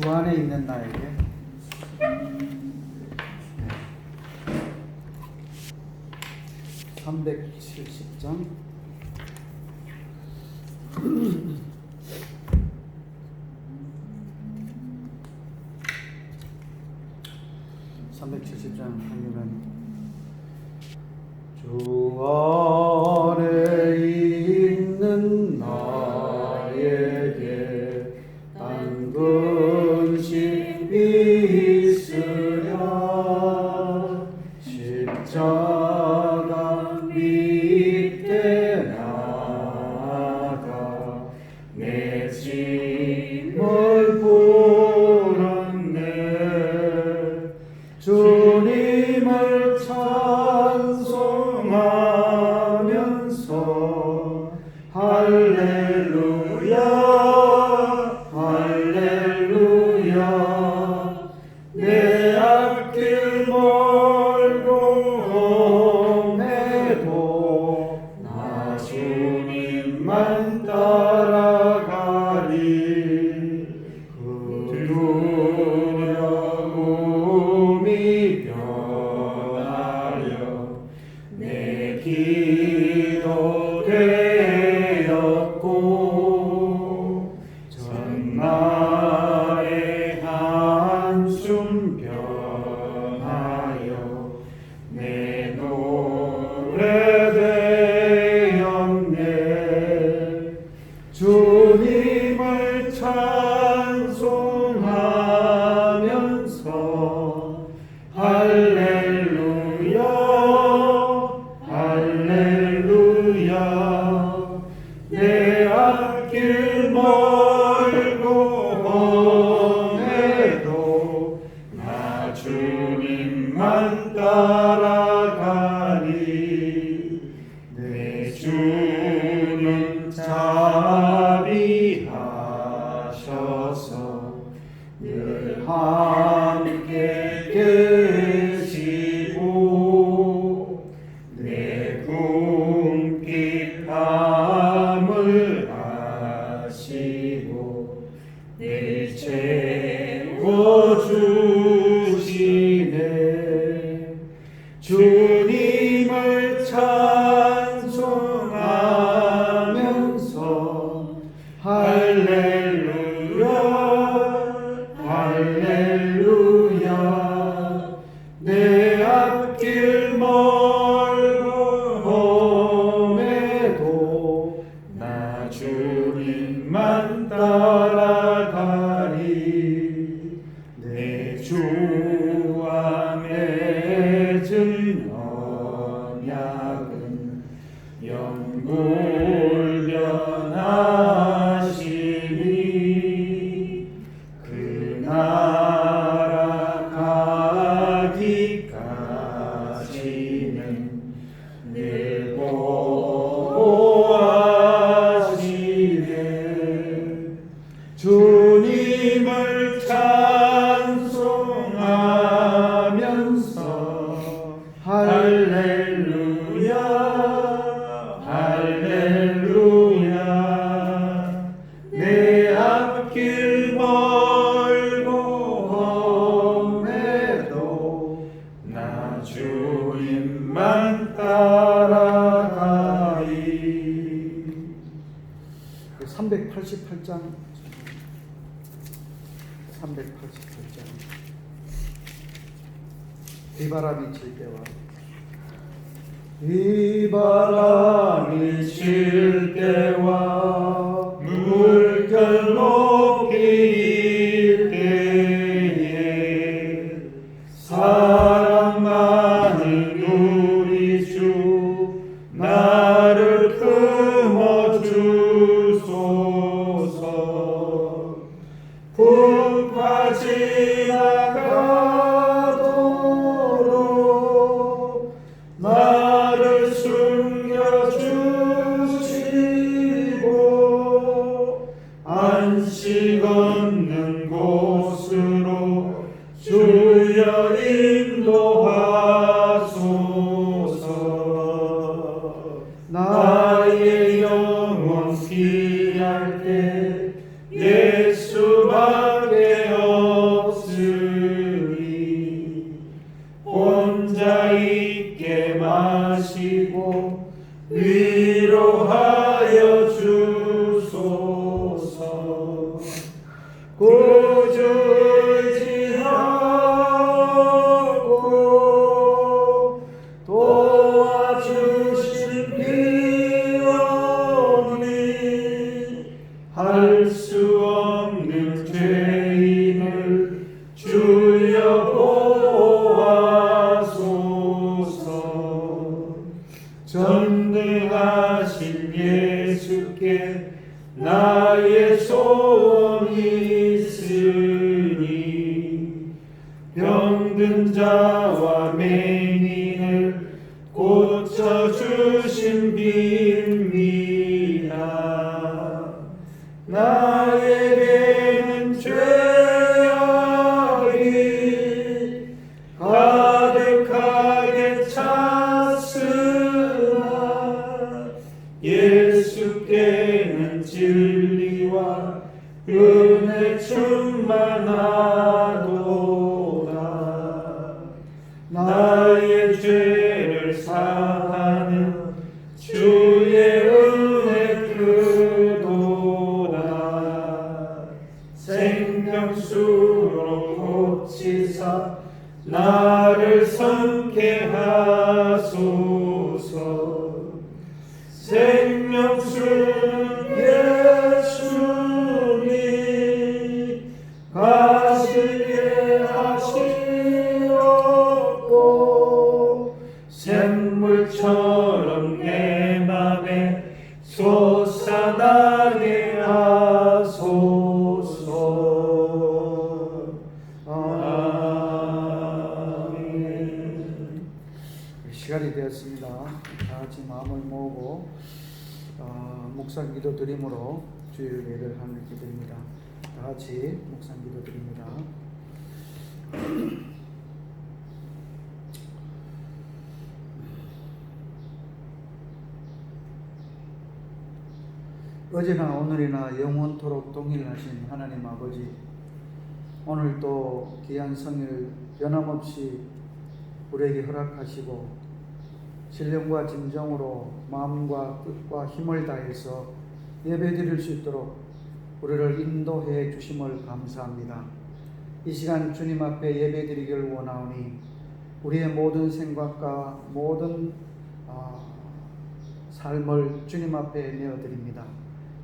주 안에 있는 나에게 370장 370장 하면은 주 안에 있는 나에게 당근심이 있으랴 십자가 밑에 나가 내 짐을 풀었네 주님을 찬송하면서 할렐루야 할렐루야 내 앞길 멀고 험해도 나 주님만 따라가리 그 두려움이 변하여 내 기도 되었고 전날의 한숨 변하여 내 노래 되었네 주님을 찬송하면서 할렐루야 할렐루야 내 앞길 멀고 험해도 나 주님만 따라가리 내 주는 자비하셔서 늘 함께 계시고 내 궁핍함을 아시고 늘 채워주시네 주님을 찬송하면서 할렐루야 할렐루야 내 앞길 멀고 험해도 나 주님만 따라가리 내 주와 맺은 언약은 영불변하시니 그 나라 가기까지는 늘 보호하시네 주님을 찬송하면서 할렐루야 할렐루야 내 앞길 멀고 험해도 나 주님만 따라가리 388장 388장 비바람이 칠 때와 비바람이 칠 때와 물결 높일 때에 사랑 많은 우리 주 나를 품어주소서 풍파 지나가도록 나를 숨겨주시고 안식 얻는 곳으로 주여 인도하소서 나의 영혼 피할 때 예수밖에 주지 않고 도와주신 비오니 할 수 없는 죄인을 주여 보아소서. 전능하신 예수께 나의 소원이 있으니 병든 자와 맹인을 고쳐주신 빕니다. 나에게는 죄악이 가득하게 찼으나 예수께는 진리와 은혜 충만하도다. 나의 죄를 사하는 주의 은혜 크도다. 생명수로 고치사 나를 섬게 하소서. 생명수는 예수님 가시게 하시옵고 샘물처럼 내 맘에 솟아나게 하소서. 아멘. 시간이 되었습니다. 다 같이 마음을 모으고 묵상 기도 드림으로 주일 예배를 하늘께 드립니다. 다 같이 묵상 기도 드립니다. 어제나 오늘이나 영원토록 동일하신 하나님 아버지, 오늘 또 귀한 성일 변함없이 우리에게 허락하시고 신령과 진정으로 마음과 뜻과 힘을 다해서 예배드릴 수 있도록 우리를 인도해 주심을 감사합니다. 이 시간 주님 앞에 예배드리기를 원하오니 우리의 모든 생각과 모든 삶을 주님 앞에 내어드립니다.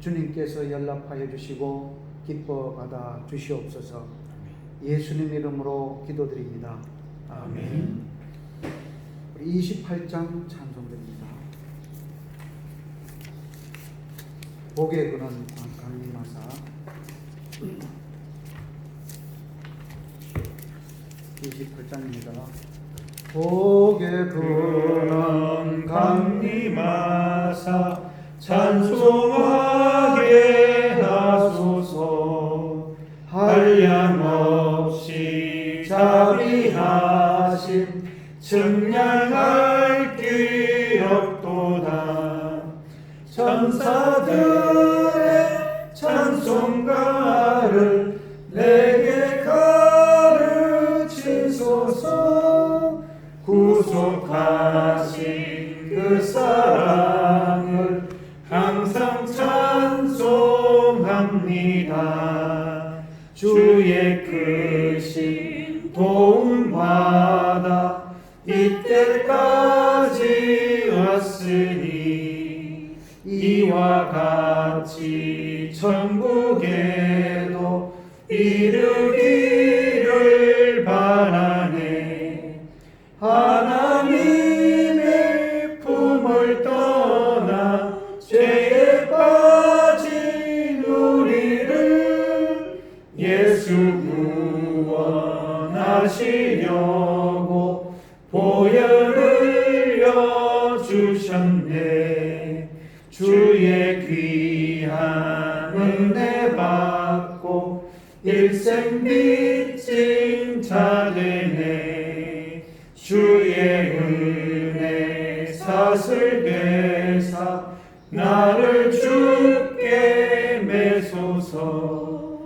주님께서 연락하여 주시고 기뻐 받아 주시옵소서. 예수님 이름으로 기도드립니다. 아멘. 28장 찬송드립니다. 복의 근원 강림하사. 28장입니다. 복의 근원 강림하사 찬송하게 하소서. 한량없이 자비하심 측량할 길 없도다. 천사들의 찬송가를 내게 가르치소서. 구속하신 그 사랑을 항상 찬송합니다. 주의 크신 도움받아 이때까지 왔으니 이와 같이 천국에도 이르기를 바라네. 하나님의 품을 떠나 죄에 빠진 우리를 예수 구원하시려고 보혈을 흘려주셨네. 주의 귀한 은혜 받고 일생 빚진 자 되네. 주의 은혜 사슬 되사 나를 주께 매소서.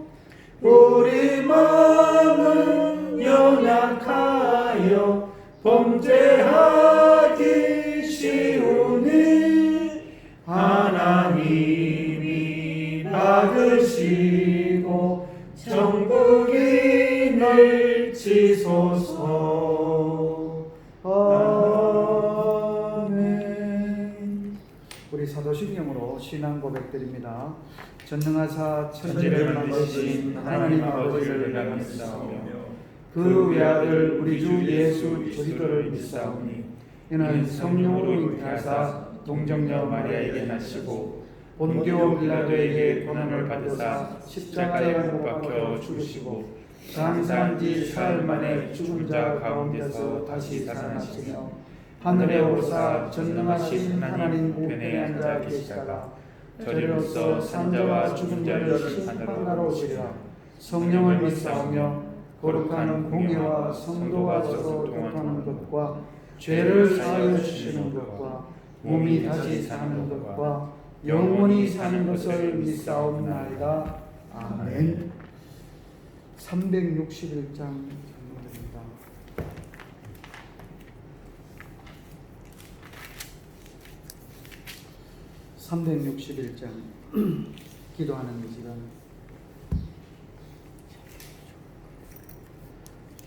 우리 마음은 연약하여 범죄하기 쉬우니 하나님이 받으시고 정복 복인을 지소서. 아멘. 우리 사도신경으로 신앙 고백드립니다. 전능하사 천지를 만드신 하나님 아버지를 믿사오며 그 외아들 우리 주 예수 그리스도를 믿사오니 이는 성령으로 잉태하사 동정녀 마리아에게 나시고 본디오 빌라도에게 고난을 받으사 십자가에 못 박혀 죽으시고 장사한 지 사흘 만에 죽은 자 가운데서 다시 살아나시며 하늘에 오르사 전능하신 하나님 우편에 앉아 계시다가 저리로서 산자와 죽은 자를 심판하러 오시리라. 성령을 믿사오며 거룩한 공의와 성도가 서로 교통하는 것과 죄를 사하여 주시는 것과 몸이 다시 사는 것과 영원히 사는 것을 믿사옵나이다. 아멘. 361장 장로입니다. 361장 기도하는 이 시간.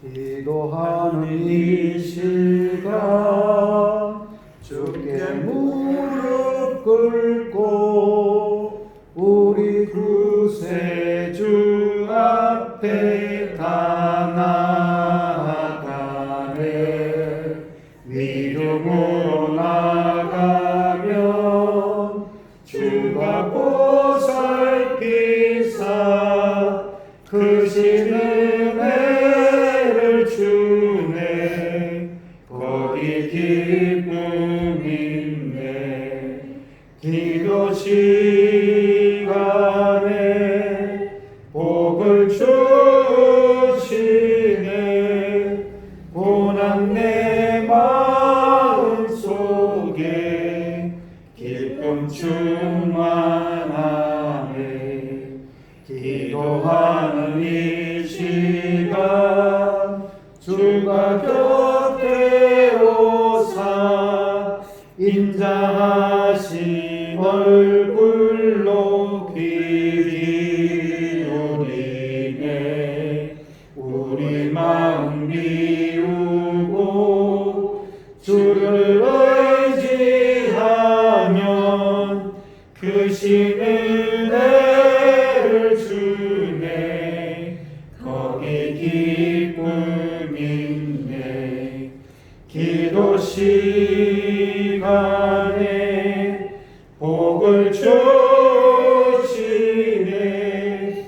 기도하는 이 시간 주께 무릎 꿇고 우리 구세주 앞에 다 나아가네. 믿음으로 나가면 주가 보살피사 크신 은혜를 주네. 거기 기쁨 있네. 기도 시간에 복을 주시네. 고난 내 마음 속에 기쁨 충만하네. 기도하는 이 시간 주가 곁에 오사 인자하신 얼굴로 귀 기울이네. 우리 마음 비우고 주를 의지하면 크신 은혜를 주네. 거기 기쁨 있네. 기도 시간에 복을 주시네.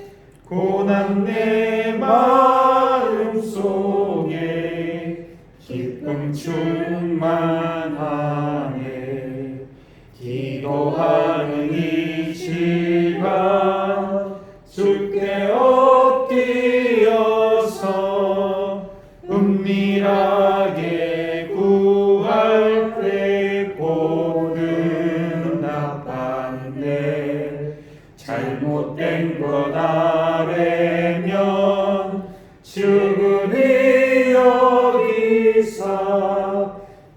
고난 내 마음 속에 기쁨 충만하네. 기도하는 이 시간 주께 엎드려서 은밀하게 구할 때 고는 나빴네. 잘못된 것 아래면 주근히 여기사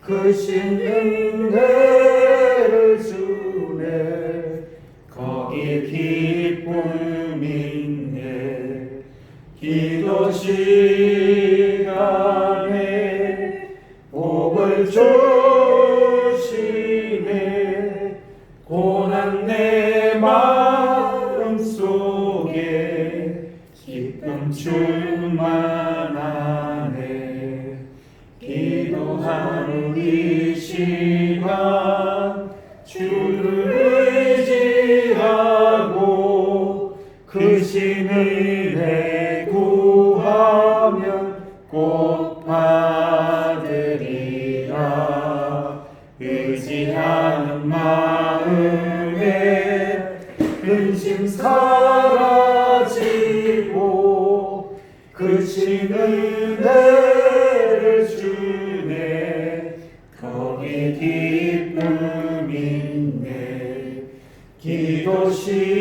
크신 은혜를 주네. 거기 기쁨 있네. 기도 시간에 복을 주시네. 고난 내 마음 속에 기쁨 충만하네. 기도하는 이 시간 주를 의지하고 크신 은혜 구하면 꼭 받으리라. 의지하는 마음에 근심 사라지고 크신 은혜를 주네. 거기 기쁨 있네. 기도 시간에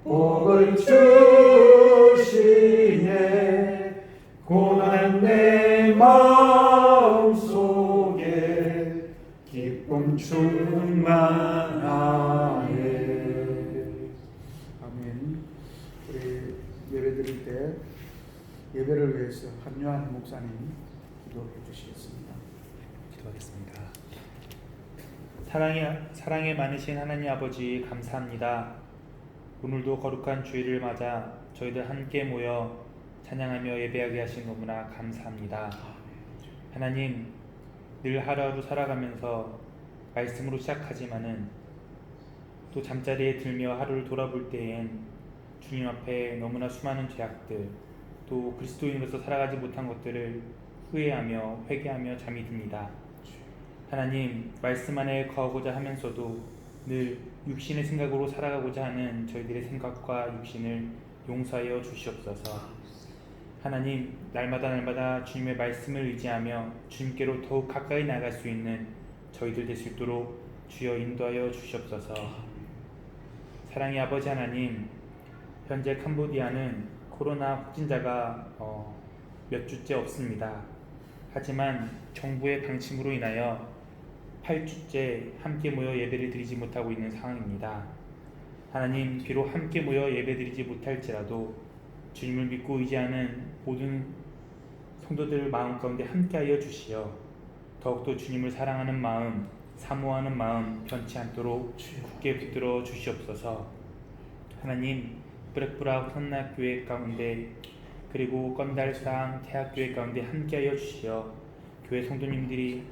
복을 주시네. 고난 내 마음 속에 기쁨 충만하네. 아멘. 우리 예배 드릴 때 예배를 위해서 한유한 목사님 기도해 주시겠습니다. 기도하겠습니다. 사랑에 많으신 하나님 아버지 감사합니다. 오늘도 거룩한 주일을 맞아 저희들 함께 모여 찬양하며 예배하게 하신 너무나 감사합니다. 하나님, 늘 하루하루 살아가면서 말씀으로 시작하지만은 또 잠자리에 들며 하루를 돌아볼 때엔 주님 앞에 너무나 수많은 죄악들, 또 그리스도인으로서 살아가지 못한 것들을 후회하며 회개하며 잠이 듭니다. 하나님, 말씀 안에 거하고자 하면서도 늘 육신의 생각으로 살아가고자 하는 저희들의 생각과 육신을 용서하여 주시옵소서. 하나님, 날마다 주님의 말씀을 의지하며 주님께로 더욱 가까이 나아갈 수 있는 저희들 될 수 있도록 주여 인도하여 주시옵소서. 사랑의 아버지 하나님, 현재 캄보디아는 코로나 확진자가 몇 주째 없습니다. 하지만 정부의 방침으로 인하여 8주째 함께 모여 예배를 드리지 못하고 있는 상황입니다. 하나님, 비록 함께 모여 예배 드리지 못할지라도 주님을 믿고 의지하는 모든 성도들 마음 가운데 함께하여 주시어 더욱더 주님을 사랑하는 마음, 사모하는 마음 변치 않도록 굳게 붙들어 주시옵소서. 하나님, 브렉브라 선락교회 가운데 그리고 건달상 대학교회 가운데 함께하여 주시어 교회 성도님들이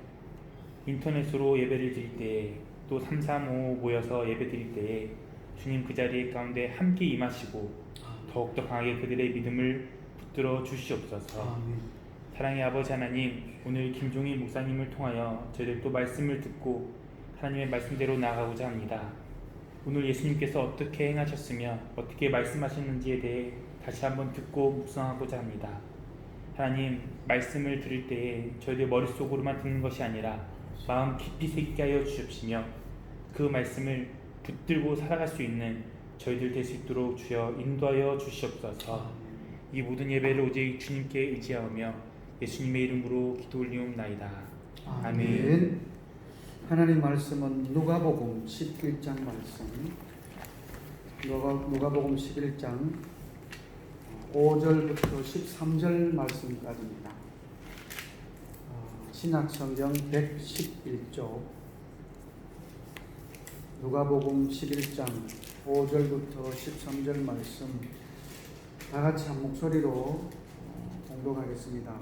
인터넷으로 예배를 드릴 때에 또 335 모여서 예배 드릴 때에 주님 그 자리 가운데 함께 임하시고 더욱더 강하게 그들의 믿음을 붙들어 주시옵소서. 사랑의 아버지 하나님, 오늘 김종희 목사님을 통하여 저희들도 말씀을 듣고 하나님의 말씀대로 나아가고자 합니다. 오늘 예수님께서 어떻게 행하셨으며 어떻게 말씀하셨는지에 대해 다시 한번 듣고 묵상하고자 합니다. 하나님, 말씀을 들을 때에 저희들 머릿속으로만 듣는 것이 아니라 마음 깊이 새기게 하여 주십시며 그 말씀을 붙들고 살아갈 수 있는 저희들 될 수 있도록 주여 인도하여 주시옵소서. 이 모든 예배를 오직 주님께 의지하며 예수님의 이름으로 기도 올리옵나이다. 아멘. 하나님 말씀은 누가복음 11장 말씀. 누가복음 11장 5절부터 13절 말씀까지입니다. 신약성경 111쪽 누가복음 11장 5절부터 13절 말씀 다 같이 한 목소리로 공독하겠습니다.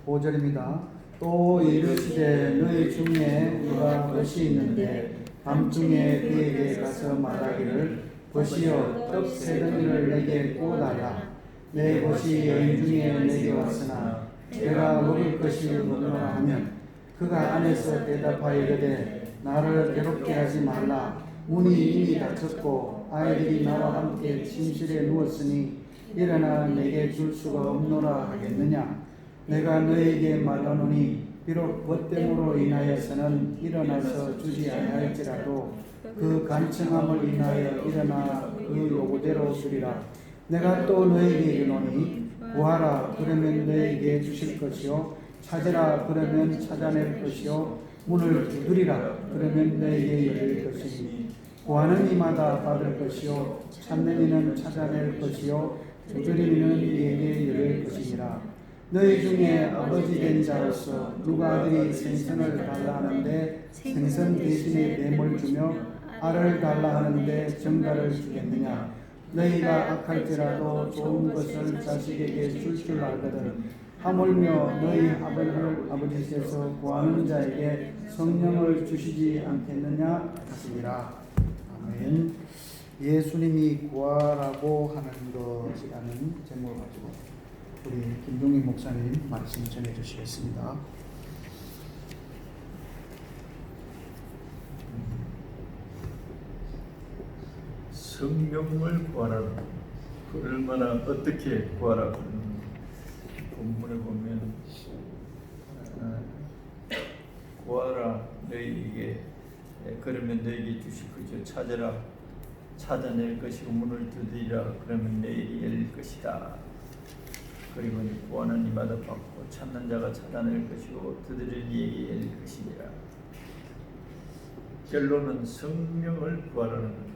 5절입니다. 또 이르시되 너희 중에 누가 벗이 있는데 밤중에 그에게 가서 말하기를 벗이여 떡 세 덩이를 내게 구워달라. 내 벗이 여인 중에 내게 왔으나 내가 먹을 것이 없노라 하면 그가 안에서 대답하여 이르되 나를 괴롭게 하지 말라. 문이 이미 닫혔고 아이들이 나와 함께 침실에 누웠으니 일어나 내게 줄 수가 없노라 하겠느냐. 내가 너에게 말하노니 비록 벗됨으로 인하여서는 일어나서 주지 아니할지라도 그 간청함을 인하여 일어나 그 요구대로 주리라. 내가 또 너에게 이르노니 구하라 그러면 너에게 주실 것이요 찾으라 그러면 찾아낼 것이요 문을 두드리라 그러면 너에게 열릴 것이니 구하는 이마다 받을 것이요 찾는 이는 찾아낼 것이요 두드리는 이에게 열릴 것이니라. 너희 중에 아버지 된 자로서 누가 아들이 생선을 달라 하는데 생선 대신에 뱀을 주며 알을 달라 하는데 정갈을 주겠느냐. 너희가 악할지라도 좋은 것을 자식에게 줄 알거든 하물며 너희 아버지께서 구하는 자에게 성령을 주시지 않겠느냐 하시니라. 아멘. 예수님이 구하라고 하는 것이라는 제목을 가지고 우리 김종희 목사님 말씀 전해 주시겠습니다. 성령을 구하라. 그 얼마나 어떻게 구하라. 본문에 보면 구하라 너희에게 그러면 너희에게 주실 것이요 찾으라 찾아낼 것이고 문을 두드리라 그러면 너희에게 열릴 것이다. 그리고 구하는 이마다 받고 찾는 자가 찾아낼 것이고 두드리는 이에게 열릴 것이니라. 결론은 성령을 구하라는 거죠.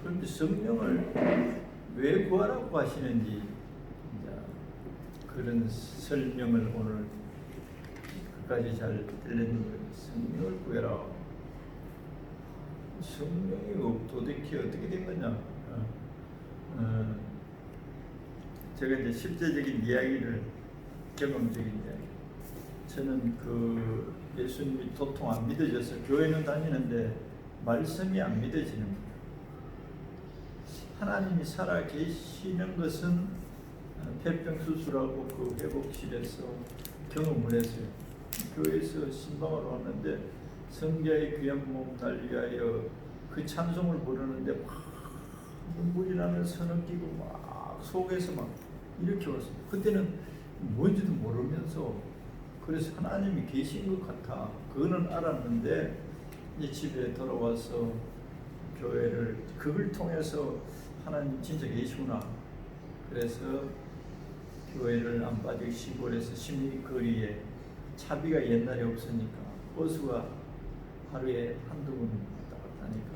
그런데 성령을 왜 구하라고 하시는지 이제 그런 설명을 오늘 끝까지 잘 들리는 거예요. 성령을 구해라. 성령이 도대체 어떻게 된 거냐? 제가 이제 실제적인 이야기를 경험적인 이야기. 저는 그 예수님이 도통 안 믿어져서 교회는 다니는데 말씀이 안 믿어지는 거예요. 하나님이 살아 계시는 것은 폐병 수술하고 그 회복실에서 경험을 했어요. 교회에서 신방을 왔는데 성자의 귀한 몸 달리하여 그 찬송을 부르는데 막 눈물이 나면서 느끼고 막 속에서 막 이렇게 왔어요. 그때는 뭔지도 모르면서 그래서 하나님이 계신 것 같아. 그거는 알았는데 이제 집에 돌아와서 교회를 그걸 통해서 하나님 진짜 계시구나. 그래서 교회를 안 빠지고 시골에서 10리 거리에 차비가 옛날에 없으니까 버스가 하루에 한두 번 왔다 갔다 하니까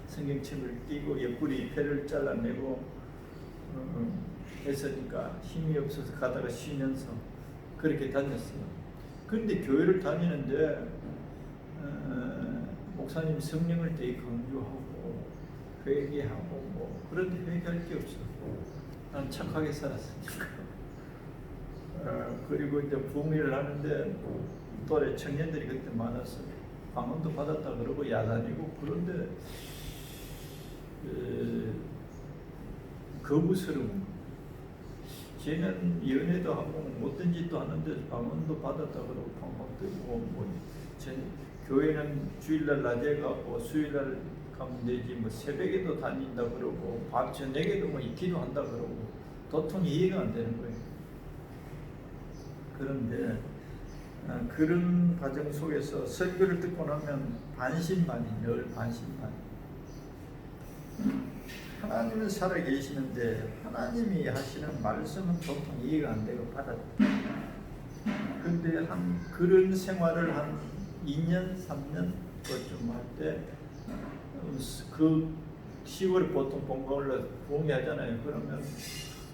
성경책을 띄고 옆구리 폐를 잘라내고 했으니까 힘이 없어서 가다가 쉬면서 그렇게 다녔어요. 그런데 교회를 다니는데 목사님 성령을 되게 강조하고 회개하고 뭐 그런데 회개할 게 없어. 난 착하게 살았으니까. 그리고 이제 부흥회를 하는데 또래 청년들이 그때 많았어요. 방언도 받았다 그러고 야단이고 그런데 거부스러운 쟤는 연애도 하고 못된 짓도 하는데 방언도 받았다 그러고 방언도 뭐 교회는 주일날 낮에 가고 수요일날 가면 되지 뭐 새벽에도 다닌다 그러고 밤 저녁에도 뭐 기도한다 그러고 도통 이해가 안 되는 거예요. 그런데 그런 과정 속에서 설교를 듣고 나면 반신반의, 늘 반신반의. 하나님은 살아 계시는데 하나님이 하시는 말씀은 도통 이해가 안 되고 받았다. 그런데 그런 생활을 한 2년, 3년 그쯤 할 때 그 10월에 보통 본가올라 부흥회하잖아요. 그러면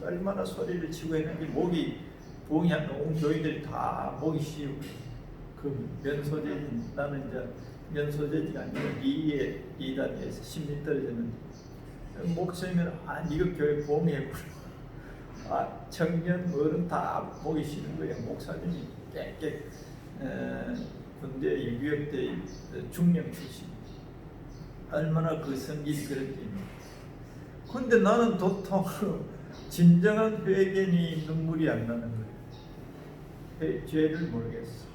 얼마나 소리를 치고 했는지 목이 부흥회하는 온 교인들이 다 목이 쉬우고 그 면소재지 나는 이제 면소재지가 아니라 이단에서 10리 떨어졌는데 목사님은 이거 교회 부흥회구나. 청년 어른 다 목이 쉬는 거예요. 목사님이 깨끗 군대 유교역대 중령 출신. 얼마나 그 성질이 그런지. 근데 나는 도통 진정한 회개니 눈물이 안 나는 거예요. 죄를 모르겠어.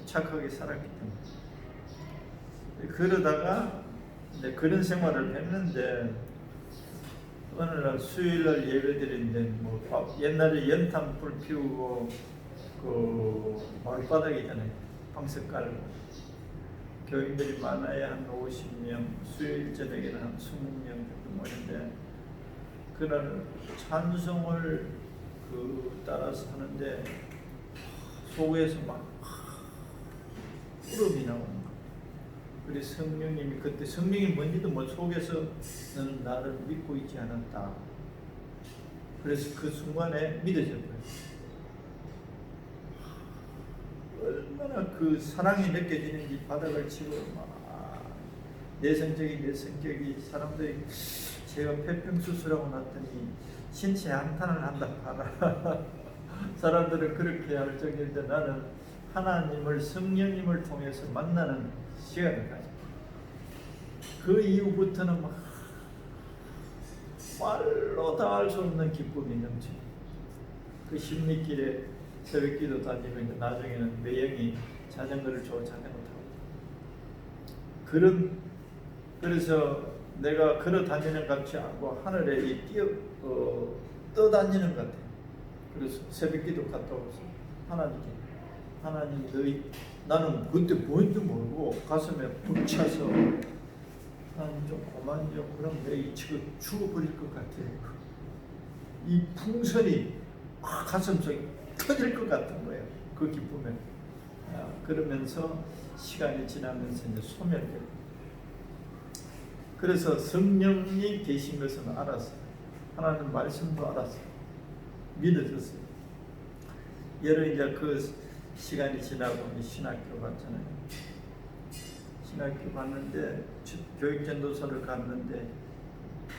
착하게 살았기 때문에. 그러다가 이제 그런 생활을 했는데 어느 날 수요일날 예배드리는데 뭐 옛날에 연탄불 피우고 그 마을바닥이잖아요. 방석 깔고 교인들이 많아야 한 50명, 수요일 저녁에는 한 20명 정도 모였는데 그날 찬송을 따라서 하는데 속에서 막 울음이 나오는 거예요. 그래서 성령님이 그때 성령이 뭔지도 뭐 속에서 너는 나를 믿고 있지 않았다. 그래서 그 순간에 믿어졌고요. 얼마나 그 사랑이 느껴지는지 바닥을 치고 막 내성적인 내 성격이 사람들이 제가 폐병 수술하고 났더니 신체 한탄을 한다 봐라. 사람들은 그렇게 할 정도인데 나는 하나님을 성령님을 통해서 만나는 시간을 가져. 그 이후부터는 막 말로 다 할 수 없는 기쁨이 넘쳐. 그 십리길에 새벽기도 다니고 나중에는 매형이 자전거를 타고 그래서 내가 걸어 다니는 같이 하고 하늘에 떠다니는 것 같아. 그래서 새벽기도 갔다 와서 하나님 나는 그때 뭔지 모르고 가슴에 벅차서 하나님 좀 그만 좀 그럼 내가 지금 죽어버릴 것 같아. 이 풍선이 가슴속에 터질 것 같은 거예요. 그 기쁨에. 그러면서 시간이 지나면서 이제 소멸되고 그래서 성령이 계신 것은 알았어요. 하나님 말씀도 알았어요. 믿어졌어요. 여러 이제 그 시간이 지나고 신학교 갔잖아요. 신학교 갔는데 교육전도서를 갔는데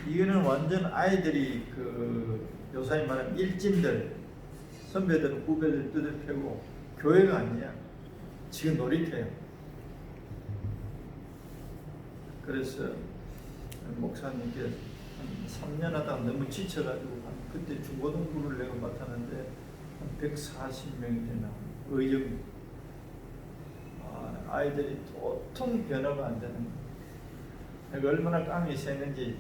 이거는 완전 아이들이 그 요사이 말하면 일진들 선배들 후배들 뜯을 패고 교회가 아니야. 지금 놀이터야. 그래서 목사님께 한 3년 하다가 너무 지쳐가지고 그때 중고등부를 내가 맡았는데 한 140명이 되나 의정 아이들이 도통 변화가 안 되는 거야. 내가 얼마나 깡이 세는지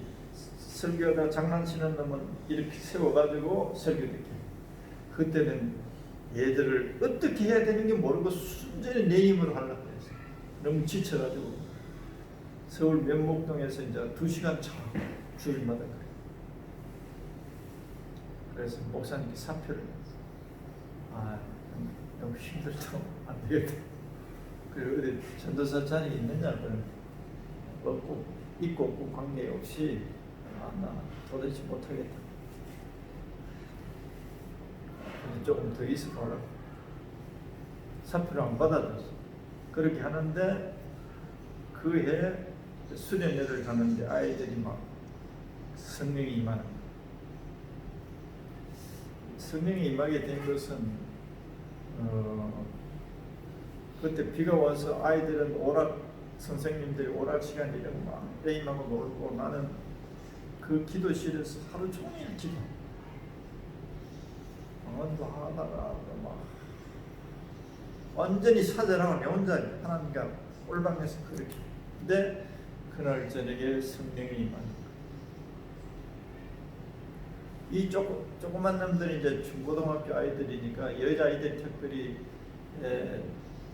설교하다 장난치는 놈은 이렇게 세워가지고 설교 듣게. 그때는 얘들을 어떻게 해야 되는 게 모르고 순전히 내 힘으로 하려고 했어. 너무 지쳐가지고 서울 면목동에서 이제 2시간 차 주일마다 그래. 그래서 목사님께 사표를 냈어. 너무 힘들다. 안 되겠다. 그리고 어디 전도사 자리 있느냐? 없고 있고 없고 관계없이 나 도대체 못하겠다. 근데 조금 더 있어 보라고. 사표를 안 받아줬어. 그렇게 하는데 그 해 수련회를 가는데 아이들이 막 성령이 임하는 거야. 성령이 임하게 된 것은 그때 비가 와서 아이들은 오락 선생님들이 오락 시간이라고 막 게임하고 놀고 나는 그 기도실에서 하루 종일 기도. 하다가 막 완전히 사절하고 내 혼자 하나님과 꼴방에서 그렇게. 근데 그날 저녁에 성령이 임하는 이 조그만 놈들이 이제 중고등학교 아이들이니까 여자아이들 특별히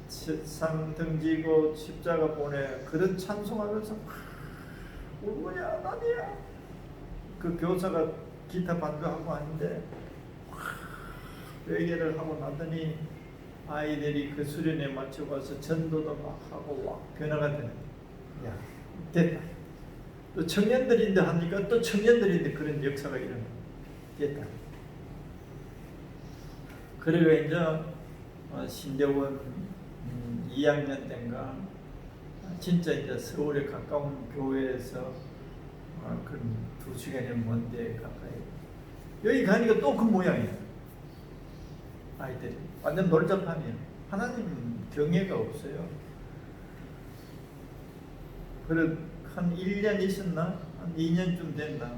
상 등지고 십자가 보내 그런 찬송하면서 울고야 나디야. 그 교사가 기타 반주하고 하는데 회개를 하고 나더니 아이들이 그 수련에 맞춰가서 전도도 막 하고 막 변화가 되는 거야. 야, 됐다. 또 청년들인데 하니까 또 청년들인데 그런 역사가 일어나. 됐다. 그리고 이제 신대원 2학년 때인가 진짜 이제 서울에 가까운 교회에서 그런 2시간이 먼데 가까이 여기 가니까 또 그 모양이야. 아이들이 완전 놀자판이에요. 하나님 경외가 없어요. 그래 한 1년 있었나? 한 2년쯤 됐나?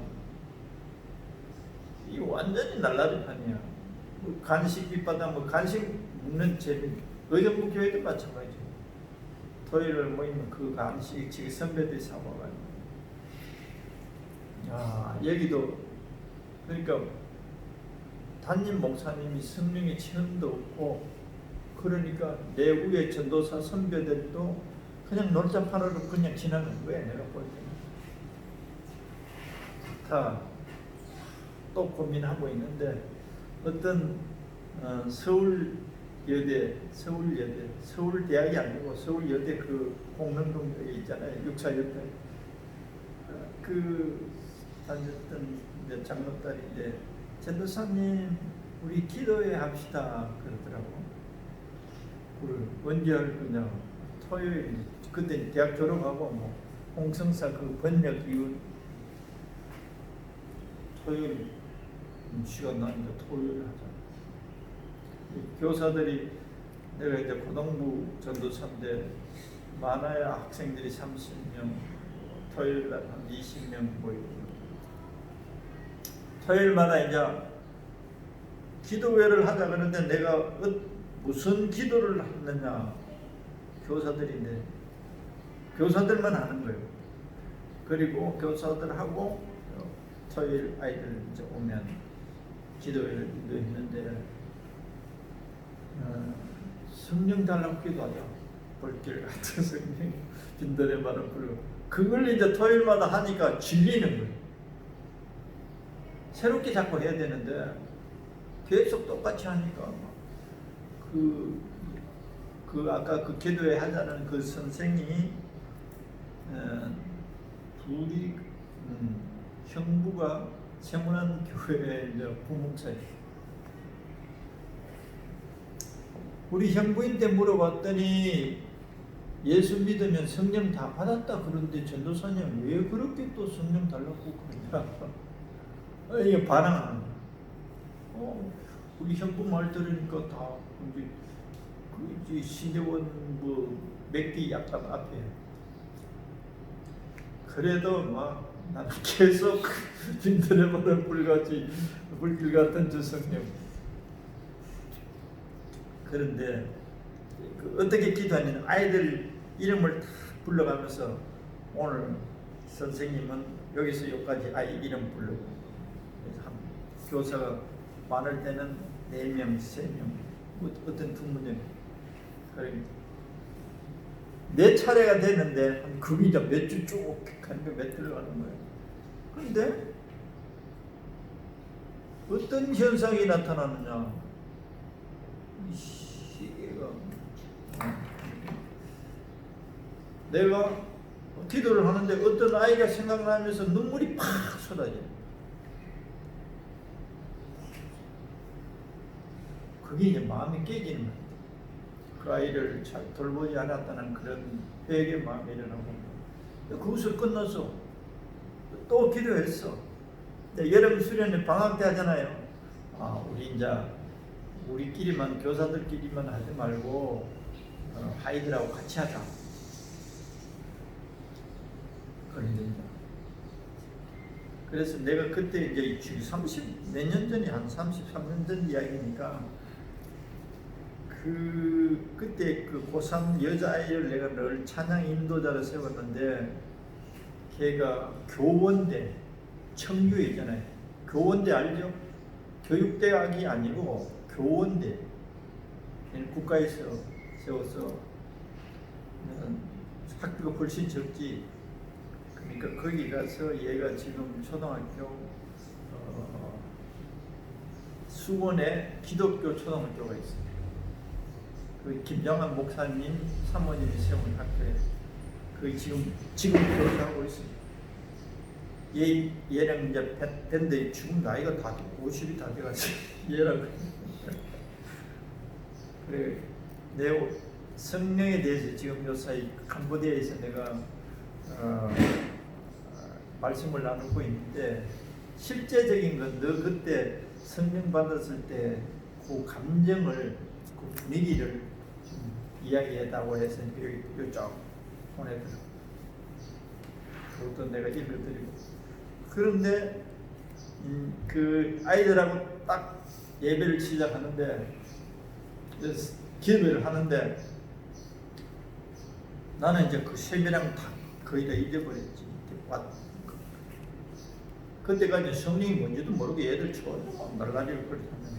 이거 완전히 날라리판이야. 뭐 간식 빗받아 뭐 간식 먹는 재미. 의정부 교회도 마찬가지죠. 토요일을 모이면 그 간식 지금 선배들이 사먹어가지고. 야 여기도 그러니까 담임 목사님이 성령의 체험도 없고 그러니까 내 위에 전도사 선배들도 그냥 놀자판으로 그냥 지나는 거야. 내가 볼 때는 다 또 고민하고 있는데 어떤 서울대학이 아니고 서울여대 그 공릉동 여기 있잖아요. 육사여대 그 다녔던 이제 장로딸인데 전도사님 우리 기도회 합시다 그러더라고. 그 언제 할 거냐? 토요일 그때 대학 졸업하고 뭐 홍성사 그 번역 이후 토요일 시간 나니까 토요일 하자. 교사들이 내가 이제 고등부 전도사인데 많아야 학생들이 30명, 토요일 날 한 20명 모이고 토요일마다 이제 기도회를 하자 그러는데 내가 무슨 기도를 하느냐 교사들인데 교사들만 하는 거예요. 그리고 교사들하고 토요일 아이들 이제 오면 기도회를 인도했는데 성령 달라고 기도하자. 볼길 같은 성령 빈들의 말을 부르고 그걸 이제 토요일마다 하니까 질리는 거예요. 새롭게 자꾸 해야 되는데 계속 똑같이 하니까 그 아까 그 기도회 하자는 그 선생이 우리 형부가 세문안 교회 이제 부목사예요. 우리 형부인데 물어봤더니 예수 믿으면 성령 다 받았다 그런데 전도사님 왜 그렇게 또 성령 달라고 그러냐? 이게 반항하는 거야. 우리 형부 말 들으니까 다 이제 신대원 뭐 맥기 약간 앞에 그래도 막 나는 계속 빈들에보는 불길 같은 저 성령. 그런데 어떻게 기도하냐면 아이들 이름을 다 불러가면서 오늘 선생님은 여기서 여기까지 아이 이름 부르고 교사가 많을 때는 4명, 3명 어떤 부모님 내 차례가 됐는데 한 금이자 몇 주 쭉 가니까 몇 주를 가는 거예요. 그런데 어떤 현상이 나타나느냐? 이 시기가 내가 기도를 하는데 어떤 아이가 생각나면서 눈물이 팍 쏟아져요. 그게 이제 마음이 깨지는 거예요. 그 아이를 잘 돌보지 않았다는 그런 회개의 마음이 일어나고 그것을 끝나서 또 기도했어. 여름 수련회 방학 때 하잖아요. 우리 이제 우리끼리만 교사들끼리만 하지 말고 아이들하고 같이 하자. 그래서 내가 그때 이제 지금 30 몇 년 전이 한 33년 전 이야기니까 그때 그 고3 여자아이를 내가 늘 찬양 인도자로 세웠는데 걔가 교원대 청교 있잖아요. 교원대 알죠? 교육대학이 아니고 교원대 국가에서 세워서 학교가 훨씬 적지. 그러니까 거기 가서 얘가 지금 초등학교 수원에 기독교 초등학교가 있어요. 그 김정한 목사님 사모님이 세운 학교에 그 지금 교사하고 있습니다. 얘랑 이제 밴드 지금 나이가 다 50이 다 돼가지고 얘랑 그래 내 성령에 대해서 지금 요사이 캄보디아에서 내가 말씀을 나누고 있는데 실제적인 건 너 그때 성령 받았을 때 그 감정을 그 분위기를 좀 이야기했다고 해서 여기 쭉 보내드려. 그것도 내가 읽어드리고. 그런데 그 아이들하고 딱 예배를 시작하는데 기도를 하는데 나는 이제 그 세배랑 다 거의 다 잊어버렸지. 그때까지 성령이 뭔지도 모르고 얘들 전혀 날라리를 버렸는데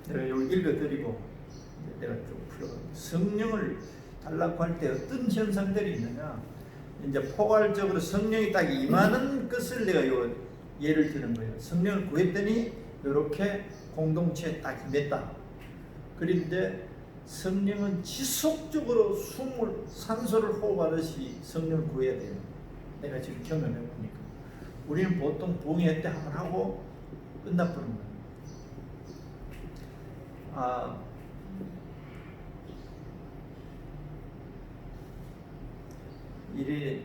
내가 이걸 읽어드리고 내가 좀 풀어. 성령을 달라고 할 때 어떤 현상들이 있느냐? 이제 포괄적으로 성령이 딱 임하는 것을 내가 예를 드는 거예요. 성령을 구했더니 이렇게 공동체에 딱 임했다. 그런데 성령은 지속적으로 산소를 호흡하듯이 성령을 구해야 돼요. 내가 지금 경험해 보니까 우리는 보통 봉회 때 한번 하고 끝나버린 거예요. 이리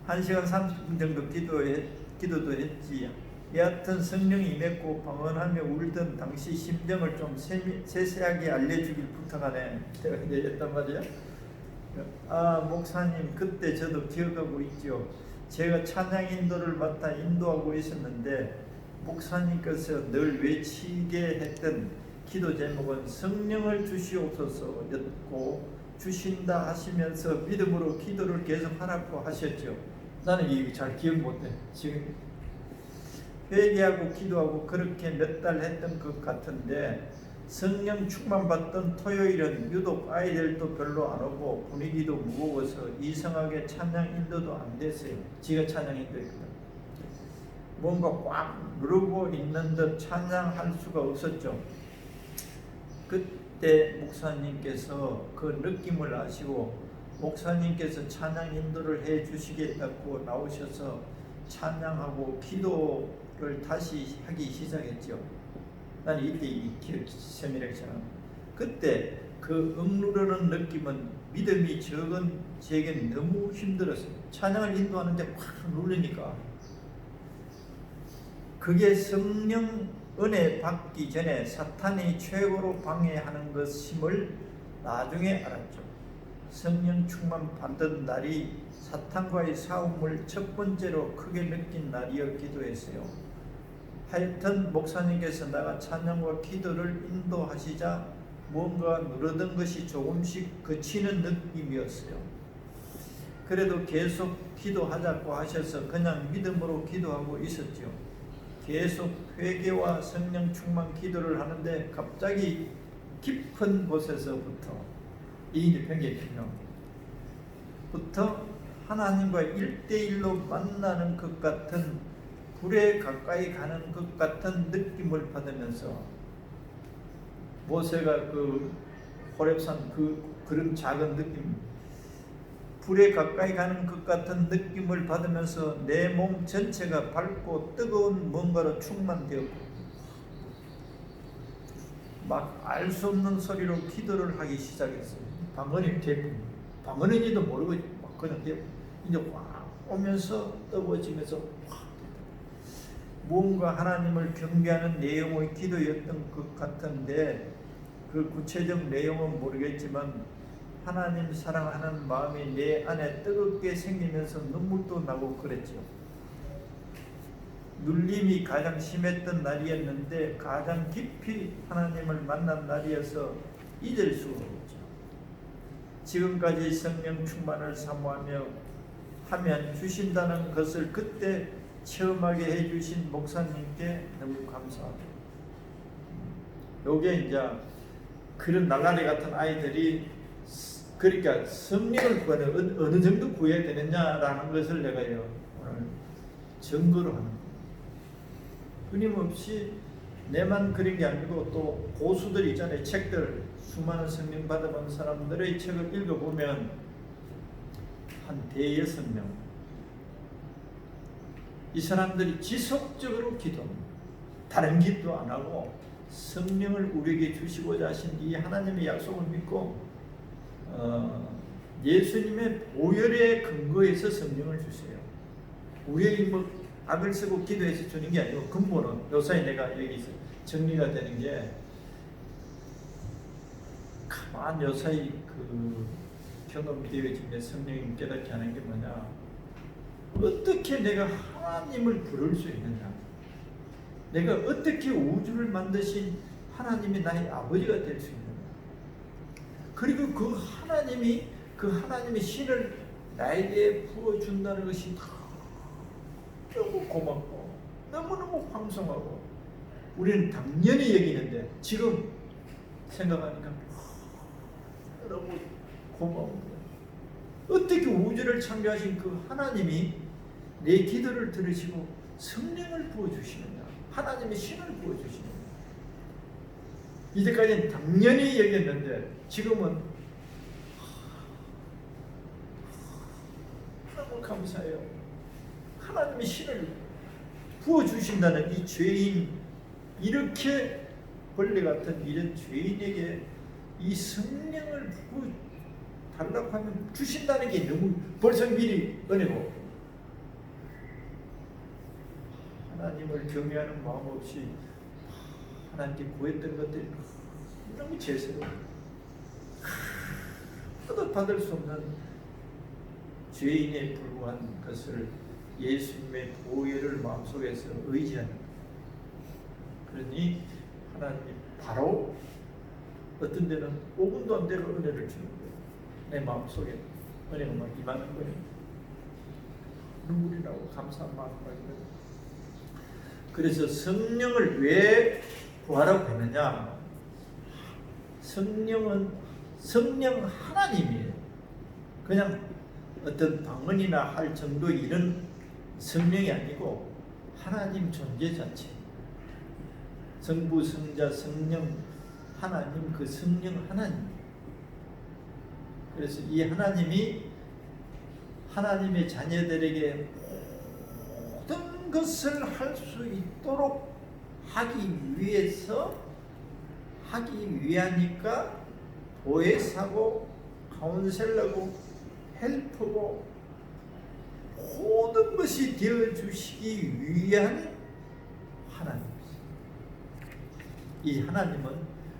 1시간 30분 정도 기도도 했지. 여하튼 성령이 임했고 방언하며 울던 당시 심정을 좀 세세하게 알려주길 부탁하네. 제가 이제 했단 말이야. 목사님 그때 저도 기억하고 있죠. 제가 찬양 인도를 맡아 인도하고 있었는데 목사님께서 늘 외치게 했던 기도 제목은 성령을 주시옵소서였고 주신다 하시면서 믿음으로 기도를 계속 하라고 하셨죠. 나는 이거 잘 기억 못해. 지금 회개하고 기도하고 그렇게 몇 달 했던 것 같은데 성령 충만 받던 토요일은 유독 아이들도 별로 안 오고 분위기도 무거워서 이상하게 찬양 인도도 안 됐어요. 지가 찬양 인도했거든. 뭔가 꽉 누르고 있는 듯 찬양할 수가 없었죠. 그때 목사님께서 그 느낌을 아시고 목사님께서 찬양 인도를 해 주시겠다고 나오셔서 찬양하고 기도를 다시 하기 시작했죠. 나는 이때 이 세미력처럼 그때 그 억누르는 느낌은 믿음이 적은 제겐 너무 힘들었어요. 찬양을 인도하는데 확 누르니까 그게 성령 은혜 받기 전에 사탄이 최고로 방해하는 것임을 나중에 알았죠. 성령 충만 받던 날이 사탄과의 싸움을 첫 번째로 크게 느낀 날이었기도 했어요. 하여튼 목사님께서 나가 찬양과 기도를 인도하시자 뭔가 누르던 것이 조금씩 그치는 느낌이었어요. 그래도 계속 기도하자고 하셔서 그냥 믿음으로 기도하고 있었죠. 계속 회개와 성령 충만 기도를 하는데 갑자기 깊은 곳에서부터 이인이 부터 하나님과 1대1로 만나는 것 같은 불에 가까이 가는 것 같은 느낌을 받으면서 모세가 그 호렙산 그런 작은 느낌 불에 가까이 가는 것 같은 느낌을 받으면서 내 몸 전체가 밝고 뜨거운 뭔가로 충만되었고 막 알 수 없는 소리로 기도를 하기 시작했어요. 방언인지도 모르고 막 그냥 이제 확 오면서 뜨거워지면서 확 뭔가 하나님을 경배하는 내용의 기도였던 것 같은데 그 구체적 내용은 모르겠지만 하나님 사랑하는 마음이 내 안에 뜨겁게 생기면서 눈물도 나고 그랬죠. 눌림이 가장 심했던 날이었는데 가장 깊이 하나님을 만난 날이어서 잊을 수가 없죠. 지금까지 성령 충만을 사모하며 하면 주신다는 것을 그때 체험하게 해주신 목사님께 너무 감사합니다. 요게 이제 그런 날라리 같은 아이들이 그러니까 성령을 구하는 어느 정도 구해야 되느냐라는 것을 내가요 오늘 증거로 하는 거예요. 끊임없이 내만 그런 게 아니고 또 고수들 있잖아요. 책들 수많은 성령 받아본 사람들의 책을 읽어보면 한 대여섯 명 이 사람들이 지속적으로 기도합니다. 다른 기도 안 하고 성령을 우리에게 주시고자 하신 이 하나님의 약속을 믿고 예수님의 보혈의 근거에서 성령을 주세요. 우리에게 뭐 악을 쓰고 기도해서 주는 게 아니고 근본은 요사이 내가 여기서 정리가 되는 게 가만 요사이 그 경험이 되어지면 성령님 깨닫게 하는 게 뭐냐, 어떻게 내가 하나님을 부를 수 있느냐, 내가 어떻게 우주를 만드신 하나님이 나의 아버지가 될 수 있느냐, 그리고 그 하나님의 신을 나에게 부어준다는 것이 너무 고맙고 너무너무 황송하고 우리는 당연히 여기는데 지금 생각하니까 너무 고마운 거예요. 어떻게 우주를 창조하신 그 하나님이 내 기도를 들으시고 성령을 부어주시느냐, 하나님의 신을 부어주시느냐. 이제까지는 당연히 여겼는데 지금은 너무 감사해요. 하나님의 신을 부어주신다는 이 죄인, 이렇게 벌레 같은 이런 죄인에게 이 성령을 부어달라고 하면 주신다는 게 너무 벌써 미리 은혜고, 하나님을 경외하는 마음 없이 하나님께 구했던 것들이 너무 죄스러워. 받을 수 없는 죄인에 불과한 것을 예수님의 보혈을 마음속에서 의지하는 거예요. 그러니 하나님이 바로 어떤 데는 5분도 안 되고 은혜를 주는 거예요. 내 마음속에 은혜가 막 임하는 거예요. 눈물이 나고 감사한 마음이 나요. 그래서 성령을 왜 구하라고 했느냐, 성령 하나님이에요. 그냥 어떤 방언이나 할 정도의 이런 성령이 아니고 하나님 존재 자체, 성부, 성자, 성령, 하나님, 그 성령 하나님. 그래서 이 하나님이 하나님의 자녀들에게 모든 것을 할 수 있도록 하기 위하니까 보혜사고 카운셀러고 헬프고 모든 것이 되어주시기 위한 하나님이죠. 이 하나님은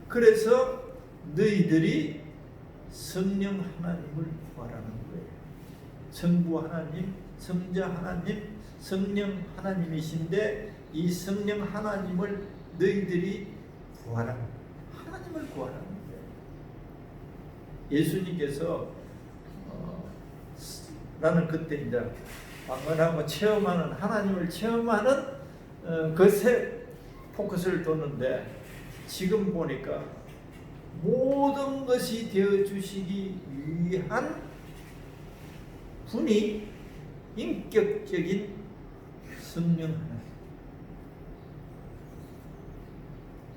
그래서 너희들이 성령 하나님을 구하라는 거예요. 성부 하나님, 성자 하나님, 성령 하나님이신데 이 성령 하나님을 너희들이 구하라는 거예요. 하나님을 구하라는 거예요. 예수님께서 나는 그때 이제 방문하고 체험하는 하나님을 체험하는 것에 포커스를 뒀는데 지금 보니까 모든 것이 되어주시기 위한 분이 인격적인 성령 하나님.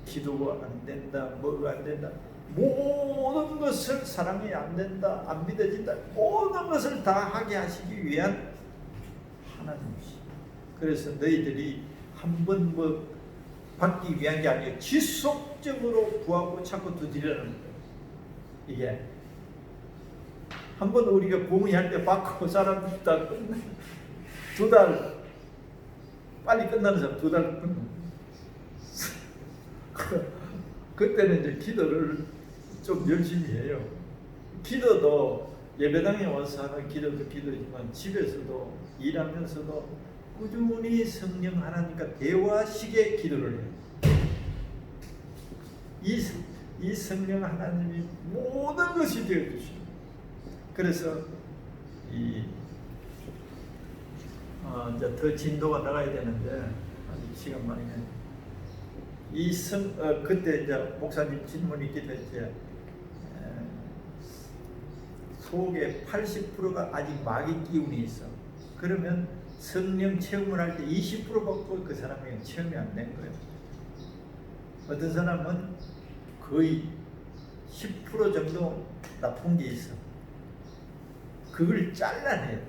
기도가 안 된다, 뭐가 안 된다, 모든 것을 사랑이 안 된다, 안 믿어진다, 모든 것을 다 하게 하시기 위한 하나님이시. 그래서 너희들이 한번 받기 위한 게 아니고 지속적으로 구하고 자꾸 두드리라는 거예요. 이게 한번 우리가 공의할 때 받고 사람들이 다 끝나 2달 빨리 끝나는 사람 2달 끝나. 그때는 이제 기도를 좀 열심히 해요. 기도도 예배당에 와서 하는 기도도 기도지만 집에서도 일하면서도 꾸준히 성령 하나님과 대화식의 기도를 해요. 이 성령 하나님이 모든 것이 되어주십니다. 그래서 이제 더 진도가 나가야 되는데 아직 시간 많이 그때 이제 목사님 질문이 있기도 했지. 속에 80%가 아직 마귀 기운이 있어. 그러면 성령 체험을 할 때 20% 받고 그 사람에게 체험이 안 된 거예요. 어떤 사람은 거의 10% 정도 나쁜 게 있어. 그걸 잘라내요.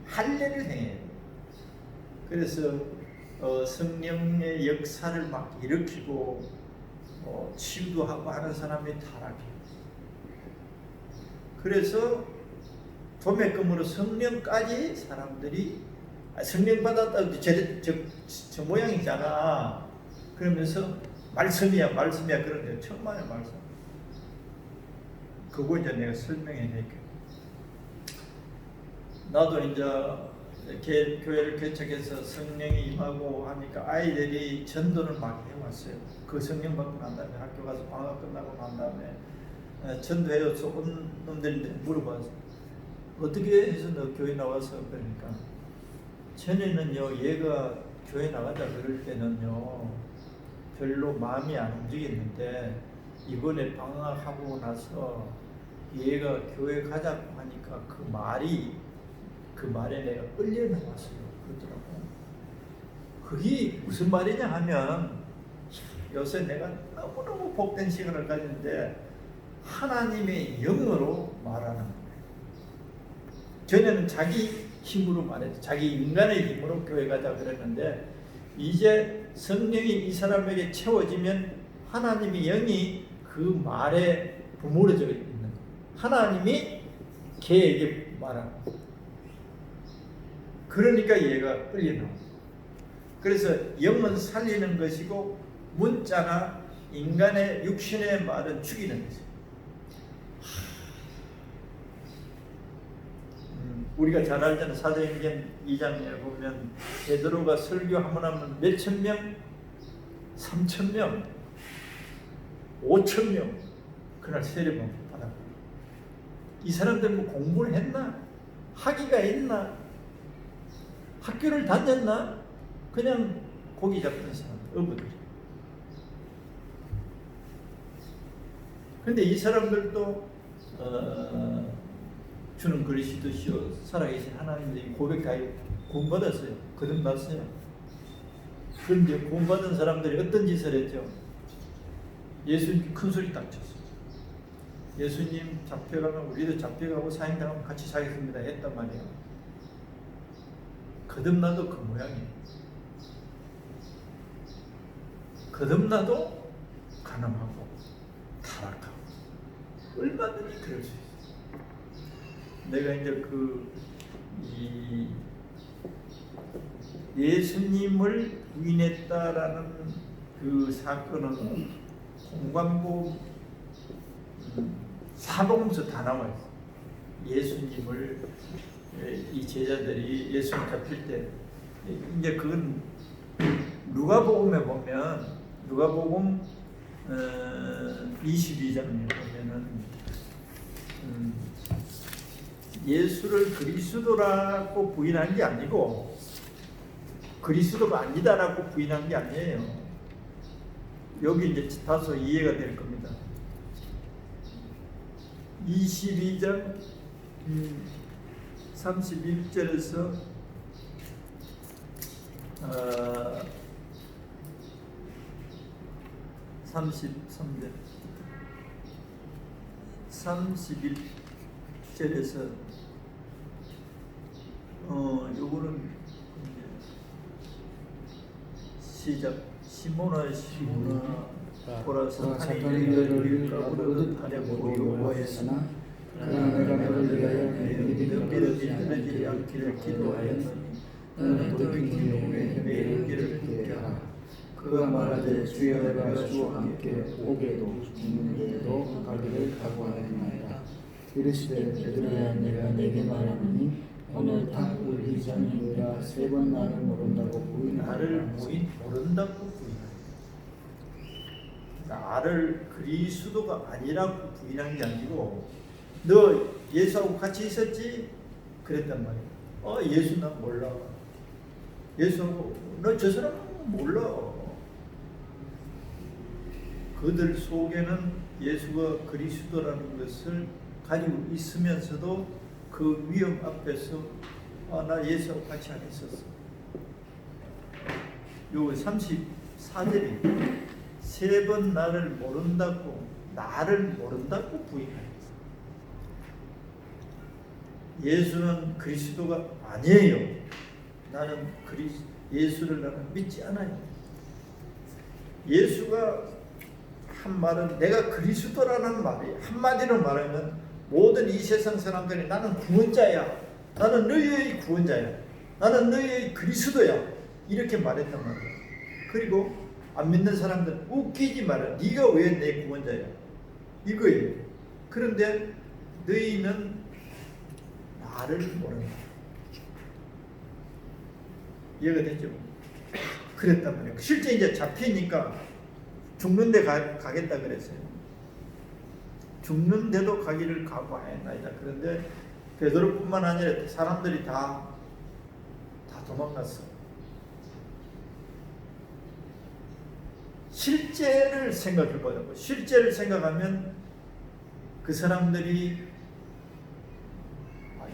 할례를 행해요. 그래서 성령의 역사를 막 일으키고 치유도 하고 하는 사람이 타락해요. 그래서 도매금으로 성령까지 사람들이 성령 받았다 저 모양이잖아. 그러면서 말씀이야 그런데 천만의 말씀. 그거 이제 내가 설명해 낼게. 나도 이제 교회를 개척해서 성령이 임하고 하니까 아이들이 전도를 막 해왔어요. 그 성령 받고 난 다음에 학교 가서 방학 끝나고 난 다음에 전도해서 온 놈들인데 물어봐서 어떻게 해서 너 교회 나와서 그러니까 전에는요 얘가 교회 나가자 그럴 때는요 별로 마음이 안 움직였는데 이번에 방학하고 나서 얘가 교회 가자고 하니까 그 말에 내가 끌려 나왔어요. 그러더라고. 그게 무슨 말이냐 하면 요새 내가 너무너무 복된 시간을 가지는데 하나님의 영으로 말하는 거예요. 전에는 자기 힘으로 말했죠. 자기 인간의 힘으로 교회 가자 그랬는데 이제 성령이 이 사람에게 채워지면 하나님의 영이 그 말에 버무려져 있는 거예요. 하나님이 걔에게 말하는 거예요. 그러니까 얘가 끌려 나와요. 그래서 영은 살리는 것이고 문자나 인간의 육신의 말은 죽이는 것이에요. 우리가 잘 알잖아요. 사도행전 2장에 보면 베드로가 설교 한번 하면 몇천 명, 3천 명, 5천 명 그날 세례받고 받았고 이 사람들 뭐 공부를 했나? 학위가 있나? 학교를 다녔나? 그냥 고기 잡던 사람, 어부들. 근데 이 사람들도 주는 그리스도시요 살아계신 하나님들이 고백 다 구원받았어요. 거듭났어요. 그런데 구원받은 사람들이 어떤 짓을 했죠? 예수님께 큰 소리 딱 쳤어요. 예수님 잡혀가면 우리도 잡혀가고 사형당하면 같이 사겠습니다 했단 말이에요. 거듭나도 그 모양이에요. 거듭나도 가난하고 타락하고 얼마든지 그럴 수 있어요. 내가 이제 이 예수님을 부인했다라는 그 사건은 공관복 사복음서 다 나와 있어요. 예수님을 이 제자들이 예수님 잡힐 때 이제 그건 누가복음에 보면 누가복음 22장에 보면은 예수를 그리스도라고 부인한 게 아니고 그리스도가 아니다라고 부인한 게 아니에요. 여기 이제 다소 이해가 될 겁니다. 22장 31절에서 33절 31절에서 요거는 시작. 시몬아 보라 사탄이 너를 이끌어 하려고 요구하였으나 그러나 내가 너를 위하여 내 믿음이 떨어지지 않기를 기도하였노니 너는 돌이킨 후에 내 은혜를 굳게 하라. 그가 말하되 주여 내가 주와 함께 오게도 죽는데도 가기를 각오하였나이다. 이르시되 베드로야 내가 내게 말하노니 오늘 닭 울기 전에 내가 3번 나를 모른다고 나를 부인하라. 모른다고 부인하라. 나를 그리스도가 아니라고 부인한 게 아니고 너 예수하고 같이 있었지? 그랬단 말이야. 예수 나 몰라. 예수하고 너 저 사람 몰라. 그들 속에는 예수가 그리스도라는 것을 가지고 있으면서도 그 위험 앞에서 나 예수하고 같이 안 있었어. 요 34절이 3번 나를 모른다고 부인하였어. 예수는 그리스도가 아니에요. 나는 예수를 나는 믿지 않아요. 예수가 한 말은 내가 그리스도라는 말이 한마디로 말하면 모든 이 세상 사람들이 나는 구원자야. 나는 너희의 구원자야. 나는 너희의 그리스도야. 이렇게 말했단 말이야. 그리고 안 믿는 사람들은 웃기지 마라. 네가 왜 내 구원자야? 이거예요. 그런데 너희는 나를 모른다. 이해가 됐죠? 그랬단 말이에요. 실제 이제 잡히니까 죽는데 가겠다 그랬어요. 죽는데도 가기를 각오하였나이다. 그런데 베드로뿐만 아니라 사람들이 다 도망갔어. 실제를 생각해보자고. 실제를 생각하면 그 사람들이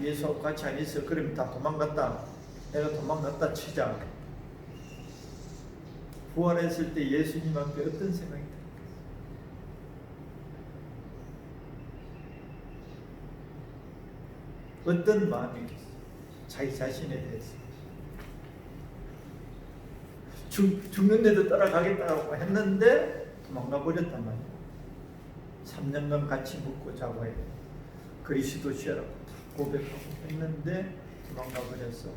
예수하고 같이 안 있어. 그러면 다 도망갔다. 내가 도망갔다 치자. 부활했을 때 예수님 앞에 어떤 생각이 들어요? 어떤 마음이 있겠어요? 자기 자신에 대해서. 죽는데도 따라가겠다고 했는데 도망가 버렸단 말이에요. 3년간 같이 묵고 자고 해요. 그리스도시라고 고백하고 했는데 도망가 버렸어.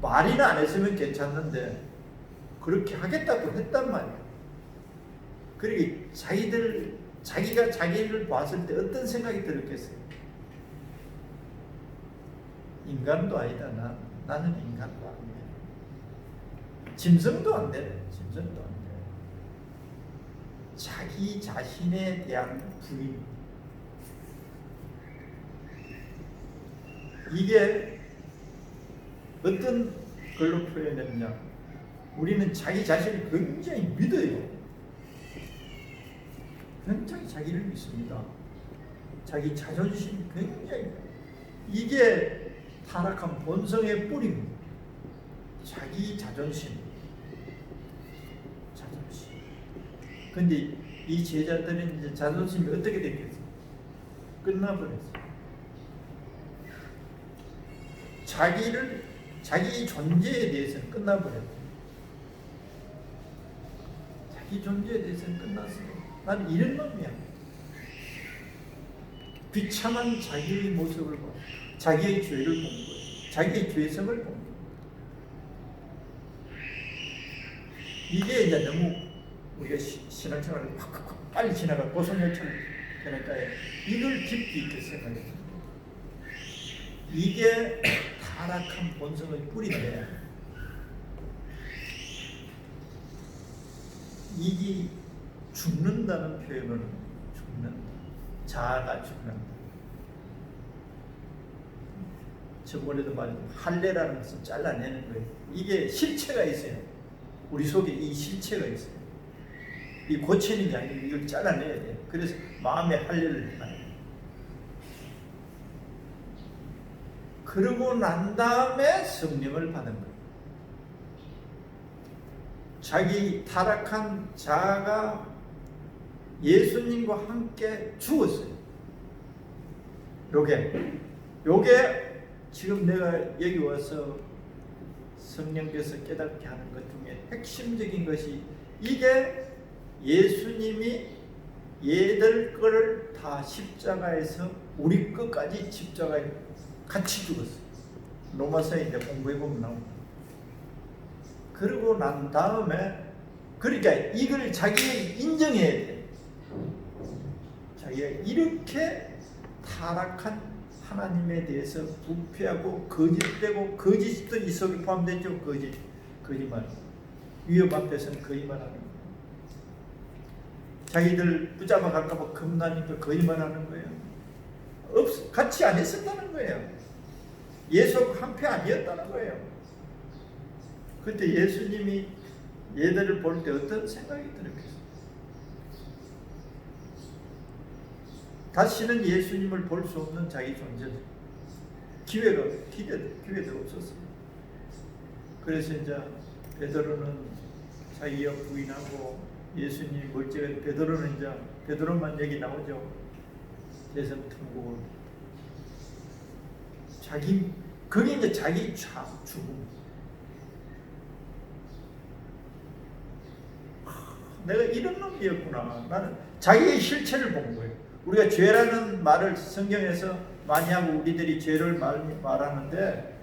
말이나 안 했으면 괜찮는데 그렇게 하겠다고 했단 말이에요. 그러니까 자기가 자기를 봤을 때 어떤 생각이 들었겠어요? 인간도 아니다. 나는 인간도 아니야. 짐승도 안 돼. 짐승도 안 돼. 자기 자신에 대한 부인. 이게 어떤 걸로 표현되느냐? 우리는 자기 자신을 굉장히 믿어요. 굉장히 자기를 믿습니다. 자기 자존심 굉장히. 이게 타락한 본성의 뿌리입니다. 자기 자존심. 근데 이 제자들은 이제 자존심이 어떻게 됐겠어요? 끝나버렸어. 자기 존재에 대해서는 끝나버렸어. 자기 존재에 대해서는 끝났어. 난 이런 놈이야. 비참한 자기의 모습을 봐. 자기의 죄를 본 거야. 자기의 죄성을 본 거야. 이게 이제 너무 우리가 신앙생활을 확 빨리 지나가 고속열차를 되니까 이걸 깊이 있게 생각해요. 이게 타락한 본성의 뿌리인데 이게 죽는다는 표현은 죽는다. 자아가 죽는다. 저번에도 말했지만 할례라는 것은 잘라내는 거예요. 이게 실체가 있어요. 우리 속에 이 실체가 있어요. 이 고치는 게 아니고 이걸 잘라내야 돼요. 그래서 마음의 할례를 해요. 그러고 난 다음에 성령을 받은 거예요. 자기 타락한 자아가 예수님과 함께 죽었어요. 요게 지금 내가 여기 와서 성령께서 깨닫게 하는 것 중에 핵심적인 것이 이게 예수님이 얘들 거를 다 십자가에서 우리 것까지 십자가에 같이 죽었어요. 로마서에 이제 공부해보면 나옵니다. 그러고 난 다음에 그러니까 이걸 자기가 인정해야 돼. 자기가 이렇게 타락한 하나님에 대해서 부패하고 거짓되고 거짓도 이 속에 포함되죠. 거짓말. 위협 앞에서는 거짓말하는 거예요. 자기들 붙잡아 갈까봐 겁나니까 거짓말하는 거예요. 같이 안 했었다는 거예요. 예수하고 한패 아니었다는 거예요. 그때 예수님이 얘들을 볼 때 어떤 생각이 들었겠어요? 다시는 예수님을 볼 수 없는 자기 존재, 기회도 없었어요. 그래서 이제 베드로는 자기가 부인하고 예수님 멀쩡해. 베드로는 이제 베드로만 여기 나오죠. 대선 통곡을 그게 이제 자기 죽음. 내가 이런 놈이었구나. 나는 자기의 실체를 본 거예요. 우리가 죄라는 말을 성경에서 많이 하고 우리들이 죄를 말하는데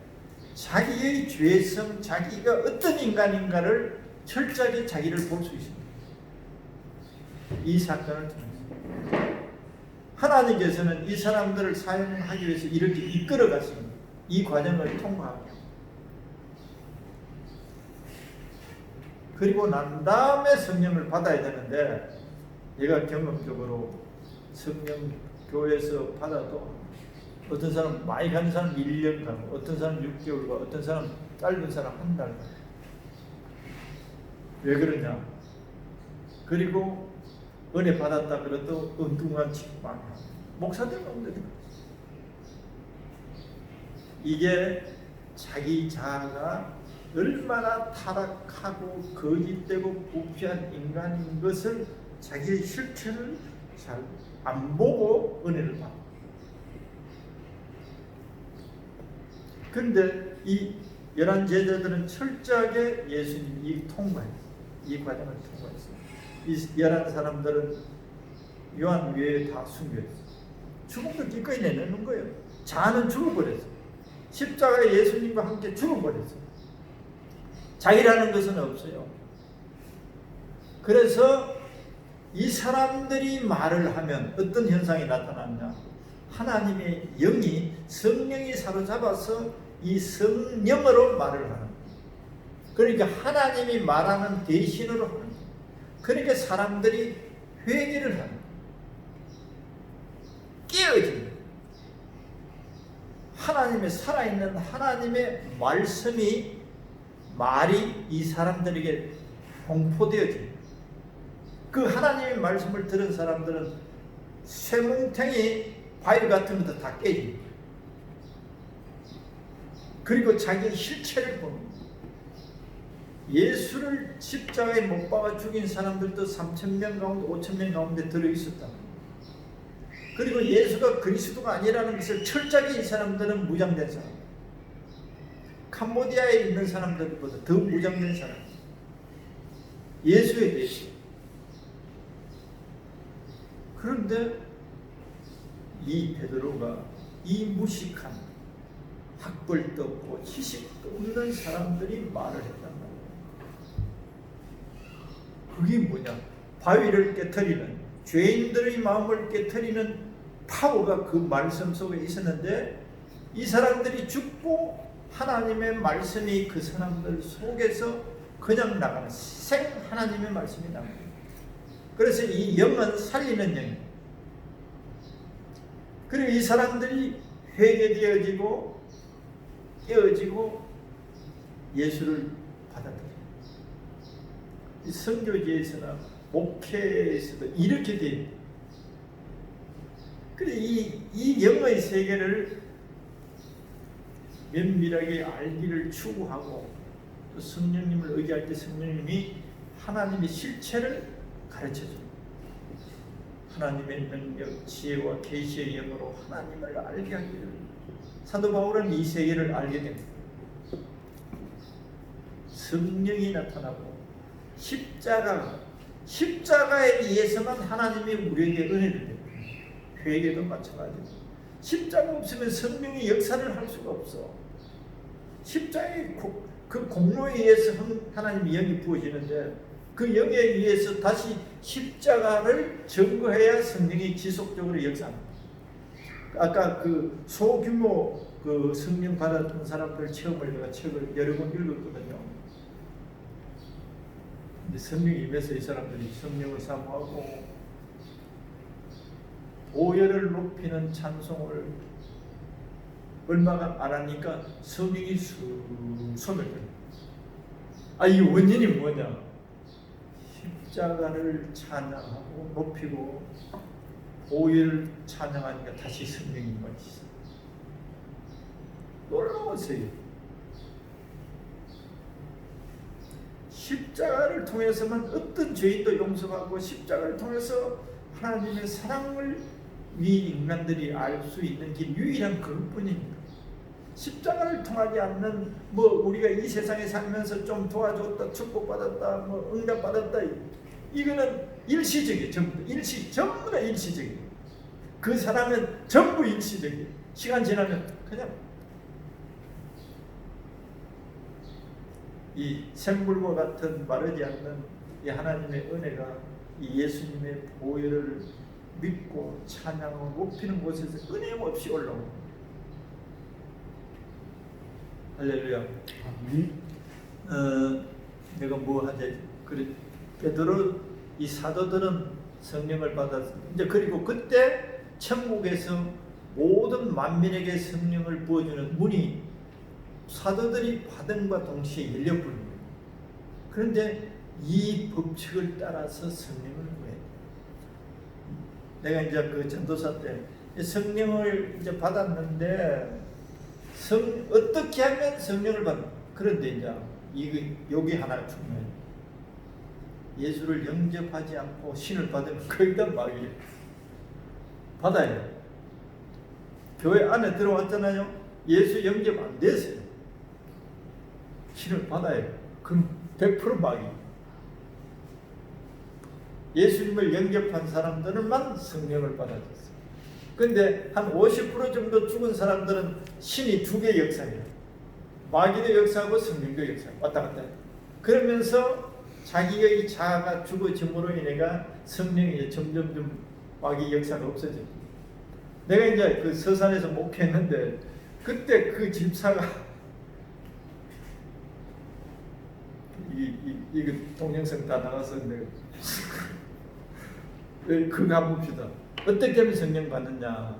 자기의 죄성, 자기가 어떤 인간인가를 철저하게 자기를 볼 수 있습니다. 이 사건을 통해서 하나님께서는 이 사람들을 사용하기 위해서 이렇게 이끌어 갔습니다. 이 과정을 통과하고 그리고 난 다음에 성령을 받아야 되는데 내가 경험적으로 성령 교회에서 받아도 어떤 사람 많이 가는 사람 1년 가고 어떤 사람 6개월 가고 어떤 사람 짧은 사람 한 달 가고 왜 그러냐? 그리고 은혜 받았다 그래도 엉뚱한 짓 많이 하고 목사들 없는데 이게 자기 자아가 얼마나 타락하고 거짓되고 부패한 인간인 것을 자기의 실체를 잘 안 보고 은혜를 받고 그런데 이 11 제자들은 철저하게 예수님 이 과정을 통과했어요. 이 11 사람들은 요한 외에 다 숨겨있어요. 죽음도 기꺼이 내놓는 거예요. 자아는 죽어버렸어요. 십자가에 예수님과 함께 죽어버렸어요. 자기라는 것은 없어요. 그래서 이 사람들이 말을 하면 어떤 현상이 나타났냐? 하나님의 영이 성령이 사로잡아서 이 성령으로 말을 하는 거예요. 그러니까 하나님이 말하는 대신으로 하는 거예요. 그러니까 사람들이 회개를 하는 거예요. 깨어지는 거예요. 하나님의 살아있는 하나님의 말이 이 사람들에게 공포되어집니다. 그 하나님의 말씀을 들은 사람들은 쇠뭉탱이 바위 같은 것도 다 깨집니다. 그리고 자기의 실체를 보는 거예요. 예수를 십자가에 못 박아 죽인 사람들도 3,000명 가운데 5,000명 가운데 들어있었다. 그리고 예수가 그리스도가 아니라는 것을 철저하게 이 사람들은 무장된 사람. 캄보디아에 있는 사람들보다 더 무장된 사람. 예수에 대해서. 그런데 이 베드로가 이 무식한 학벌도 없고 지식도 없는 사람들이 말을 했단 말이에요. 그게 뭐냐? 바위를 깨트리는, 죄인들의 마음을 깨트리는 파워가 그 말씀 속에 있었는데, 이 사람들이 죽고 하나님의 말씀이 그 사람들 속에서 그냥 나가는 생 하나님의 말씀이 나가는 거예요. 그래서 이 영은 살리는 영이에요. 그리고 이 사람들이 회개되어지고 깨어지고 예수를 받아들여요. 이 선교지에서나 목회에서도 이렇게 돼요. 그래 이 영의 세계를 면밀하게 알기를 추구하고 또 성령님을 의지할 때 성령님이 하나님의 실체를 가르쳐줍니다. 하나님의 능력, 지혜와 계시의 영으로 하나님을 알게 하기를. 사도 바울은 이 세계를 알게 됩니다. 성령이 나타나고 십자가에 의해서만 하나님이 우리에게 은혜를 줍니다. 회개도 마찬가지고 십자가 없으면 성령의 역사를 할 수가 없어. 십자가의 그 공로에 의해서 하나님의 영이 부어지는데, 그 영에 의해서 다시 십자가를 증거해야 성령이 지속적으로 역사합니다. 아까 그 소규모 그 성령 받았던 사람들 체험을 제가 책을 여러 번 읽었거든요. 근데 성령이 임해서 이 사람들이 성령을 사모하고 보혈을 높이는 찬송을 얼마가 안 하니까 성령이 손을 들어요. 이 원인이 뭐냐? 십자가를 찬양하고 높이고 보혈을 찬양하니까 다시 성령이 임하시죠. 놀라우세요. 십자가를 통해서만 어떤 죄인도 용서받고, 십자가를 통해서 하나님의 사랑을 위 인간들이 알 수 있는 게 유일한 그것뿐입니다. 십자가를 통하지 않는 우리가 이 세상에 살면서 좀 도와줬다, 축복받았다, 응답받았다, 이거는 일시적이에요. 전부 다 일시적이에요. 그 사람은 전부 일시적이에요. 시간 지나면 그냥 이 샘물과 같은 마르지 않는 이 하나님의 은혜가 이 예수님의 보혈을 믿고 찬양하고 높이는 곳에서 끊임없이 올라옵니다. 할렐루야. 내가 뭐 하지? 그래, 베드로 이 사도들은 성령을 받았어. 이제 그리고 그때 천국에서 모든 만민에게 성령을 부어주는 문이 사도들이 받음과 동시에 열려버립니다. 그런데 이 법칙을 따라서 성령을 구해. 내가 이제 그 전도사 때 성령을 이제 받았는데 어떻게 하면 성령을 받는? 그런데 이제 여기 하나 중요해. 예수를 영접하지 않고 신을 받으면 거의 다 마귀예요. 받아야 돼. 교회 안에 들어왔잖아요. 예수 영접 안 됐어요. 신을 받아야 돼. 그럼 100% 마귀. 예수님을 영접한 사람들만 성령을 받아줬어요. 근데 한 50% 정도 죽은 사람들은 신이 두 개 역사해요. 마귀도 역사하고 성령도 역사하고 왔다 갔다 해요. 그러면서 자기의 자아가 죽어짐으로 인해가 성령이 점점점 마귀 역사가 없어져요. 내가 이제 그 서산에서 목회했는데 그때 그 집사가 이거 동영상 다 나갔었는데 그거 한번 봅시다. 어떻게 하면 성령 받느냐?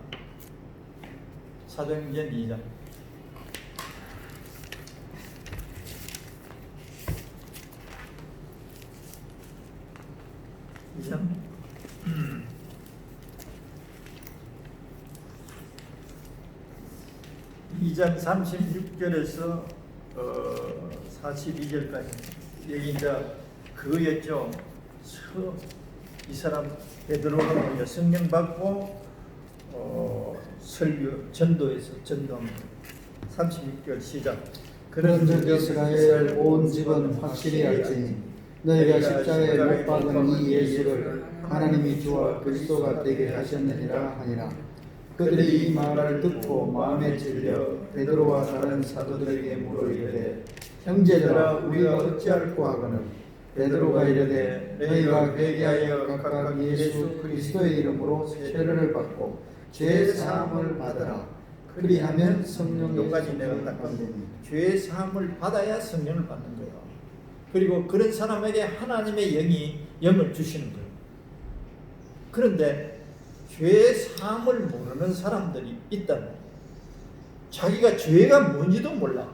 사도행전 2장. 이장 2장 36절에서 42절까지 여기 이제 그거였죠. 이 사람 베드로가 성령 받고 설교 전도에서 전도합니다. 36절 시작. 그런즉 이스라엘 온 집은 확실히 알지니 너희가 십자가에 못 박은 이 예수를 하나님이 주와 그리스도가 되게 하셨느니라 하니라. 그들이 이 말을 듣고 마음에 찔려 베드로와 다른 사도들에게 물어 이르되 형제들아 우리가 어찌할꼬 하거늘 베드로가 이르되 너희가 회개하여 각각 예수 그리스도의 이름으로 세례를 받고 죄 사함을 받으라. 그리하면 성령의 여기까지 내가 딱 죄 사함을 받아야 성령을 받는 거예요. 그리고 그런 사람에게 하나님의 영을 주시는 거예요. 그런데 죄 사함을 모르는 사람들이 있다면 자기가 죄가 뭔지도 몰라.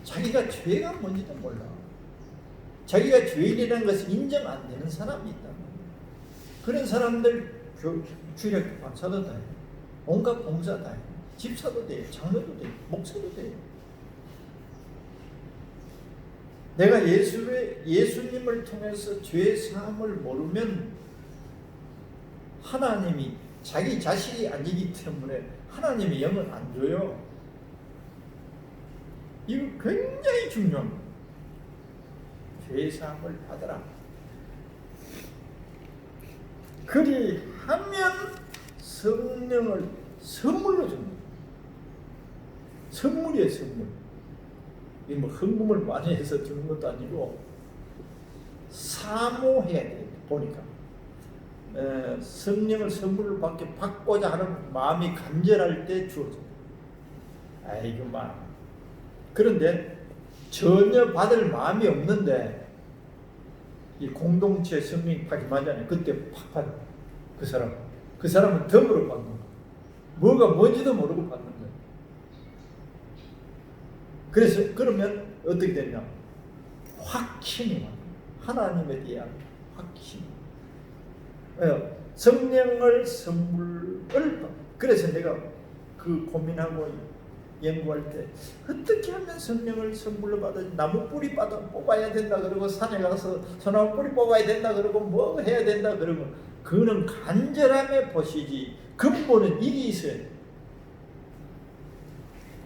자기가 죄가 뭔지도 몰라. 자기가 죄인이라는 것을 인정 안 되는 사람이 있다면 그런 사람들 주일학교 강사도 다 해요. 온갖 봉사 다 해요. 집사도 돼요. 장로도 돼요. 목사도 돼요. 내가 예수님을 통해서 죄 사함을 모르면 하나님이 자기 자식이 아니기 때문에 하나님의 영을 안 줘요. 이거 굉장히 중요합니다. 죄 사함을 받으라. 그리하면 성령을 선물로 줍니다. 선물이에요, 선물. 이 뭐 헌금을 많이 해서 주는 것도 아니고 사모해야 돼요. 보니까 성령을 선물로 받고자 하는 마음이 간절할 때 주어져요. 아이고 마. 그런데 전혀 받을 마음이 없는데 이 공동체 성령이 팍 임하잖아요. 그때 팍 받아요. 그 사람은 덤으로 받는 거예요. 뭐가 뭔지도 모르고 받는 거예요. 그래서 그러면 어떻게 되냐? 확신이 와요. 하나님에 대한 확신. 성령을 선물을 그래서 내가 그 고민하고 연구할 때 어떻게 하면 성령을 선물로 받아야지? 나무 뿌리 뽑아야 된다 그러고 산에 가서 소나무 뿌리 뽑아야 된다 그러고 뭐 해야 된다 그러면 그거는 간절함에 보시지 근본은 일이 있어요.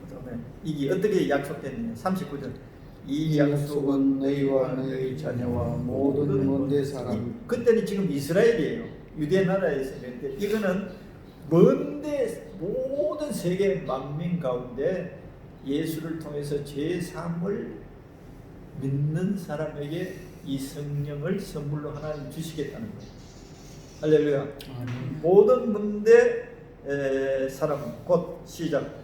그다음에 이게 어떻게 약속됐느냐? 39절. 이 약속은 너희와 너희 자녀와 모든 먼데 사람. 그때는 지금 이스라엘이에요. 유대 나라에서 있는데 이거는 먼데 모든 세계 만민 가운데 예수를 통해서 죄 사함을 믿는 사람에게 이 성령을 선물로 하나님 주시겠다는 거예요. 할렐루야. 모든 문대 사람 곧 시작.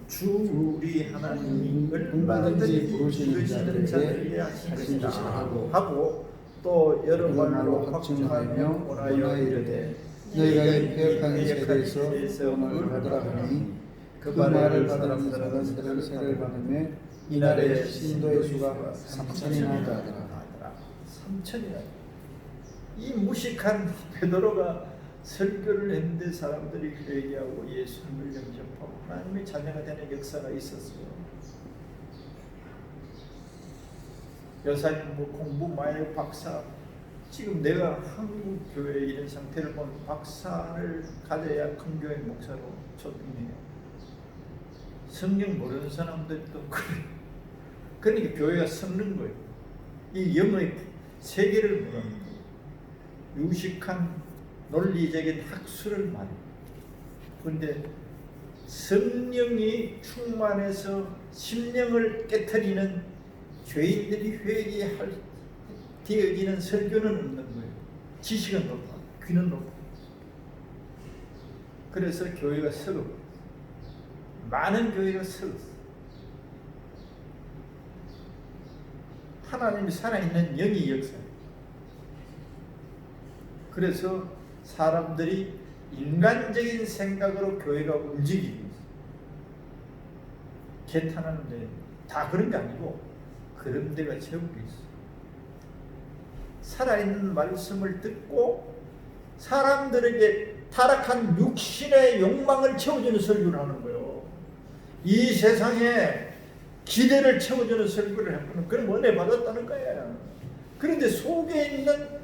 주 우리 하나님이 얼마든지 부르시는 자들에게 하신 것이라 하고 또 여러 말로 확증하며 원하여 이르되 너희가 이 패역한 세대에서 오늘 받으라 하니 그 말을 받은 사람들은 세례를 받으며 이날에 신도의 수가 3,000이나 되더라. 3,000이나. 이 무식한 베드로가 설교를 했는데 사람들이 회개하고 예수님을 영접하고 하나님의 자녀가 되는 역사가 있었어요. 여사님 뭐 공부 많이 박사. 지금 내가 한국 교회 이런 상태를 보면 박사를 가져야 큰 교회 목사로 초빙해요. 성경 모르는 사람들도 그래. 그러니까 교회가 썩는 거예요. 이 영의 세계를 모르는 거예요. 유식한 논리적인 학술을 말해요. 그런데 성령이 충만해서 심령을 깨트리는 죄인들이 회개할 되어지는 설교는 없는 거예요. 지식은 높아, 귀는 높아. 그래서 교회가 썩어. 많은 교회가 썩었어. 하나님이 살아있는 영이 역사예요. 그래서 사람들이 인간적인 생각으로 교회가 움직이고 있어요. 개탄하는데 다 그런 게 아니고 그런 데가 제국이 있어요. 살아있는 말씀을 듣고 사람들에게 타락한 육신의 욕망을 채워주는 설교를 하는 거예요. 이 세상에 기대를 채워주는 설교를 해보는 그런 은혜 받았다는 거예요. 그런데 속에 있는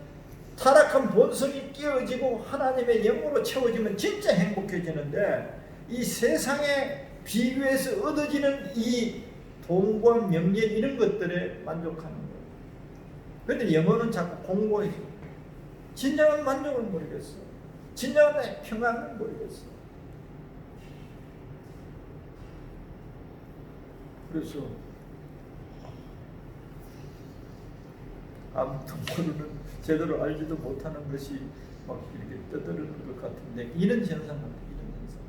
타락한 본성이 깨어지고 하나님의 영으로 채워지면 진짜 행복해지는데 이 세상에 비교해서 얻어지는 이 돈과 명예 이런 것들에 만족하는 거예요. 그런데 영혼은 자꾸 공고해져. 진정한 만족을 모르겠어. 진정한 평안을 모르겠어. 그래서 아무도 모르는 제대로 알지도 못하는 것이 막 이렇게 떠들어오는 것 같은데 이런 현상 같아요. 이런 현상.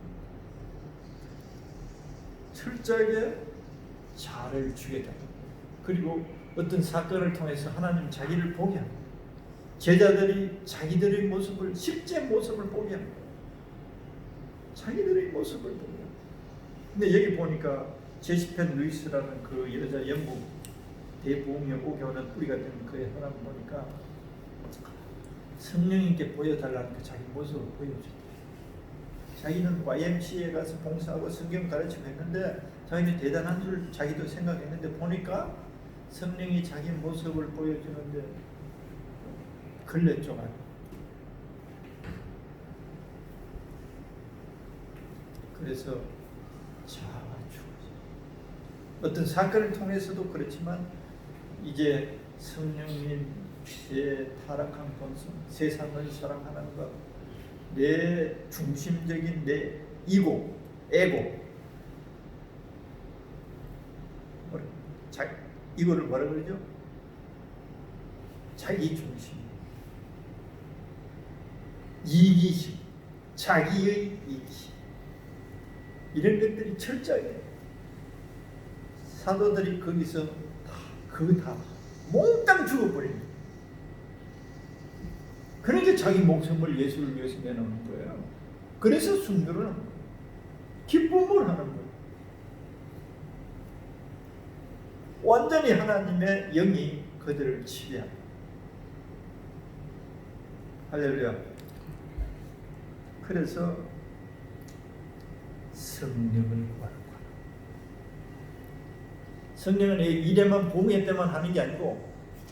철저하게 자아를 주겠다. 그리고 어떤 사건을 통해서 하나님 자기를 보게 합니다. 제자들이 자기들의 모습을 실제 모습을 보게 합니다. 자기들의 모습을 보게 합니다. 근데 여기 보니까 제시펜 루이스라는 그 여자 영국 대부흥에 오게 오는 뿌리가 된 그의 사람 보니까 성령님께 보여달라는 그 자기 모습을 보여줬다. 자기는 YMCA에 가서 봉사하고 성경 가르치고 했는데 자기는 대단한 줄 자기도 생각했는데 보니까 성령이 자기 모습을 보여주는데 걸렸죠. 그래서 자아가 죽어져. 어떤 사건을 통해서도 그렇지만 이제 성령님의 타락한 본성, 세상을 사랑하는 것, 내 중심적인 내 이고, 에고, 이거를 뭐라 그러죠? 자기 중심, 이기심, 자기의 이기심, 이런 것들이 철저하게 사도들이 거기서 다 몽땅 죽어버립니다. 그러니까 자기 목숨을 예수를 위해서 내놓는 거예요. 그래서 순교를 하는 거예요. 기쁨을 하는 거예요. 완전히 하나님의 영이 그들을 지배합니다. 할렐루야. 그래서 성령을 구하는 거예요. 성령은 이래만 봄에 때만 하는 게 아니고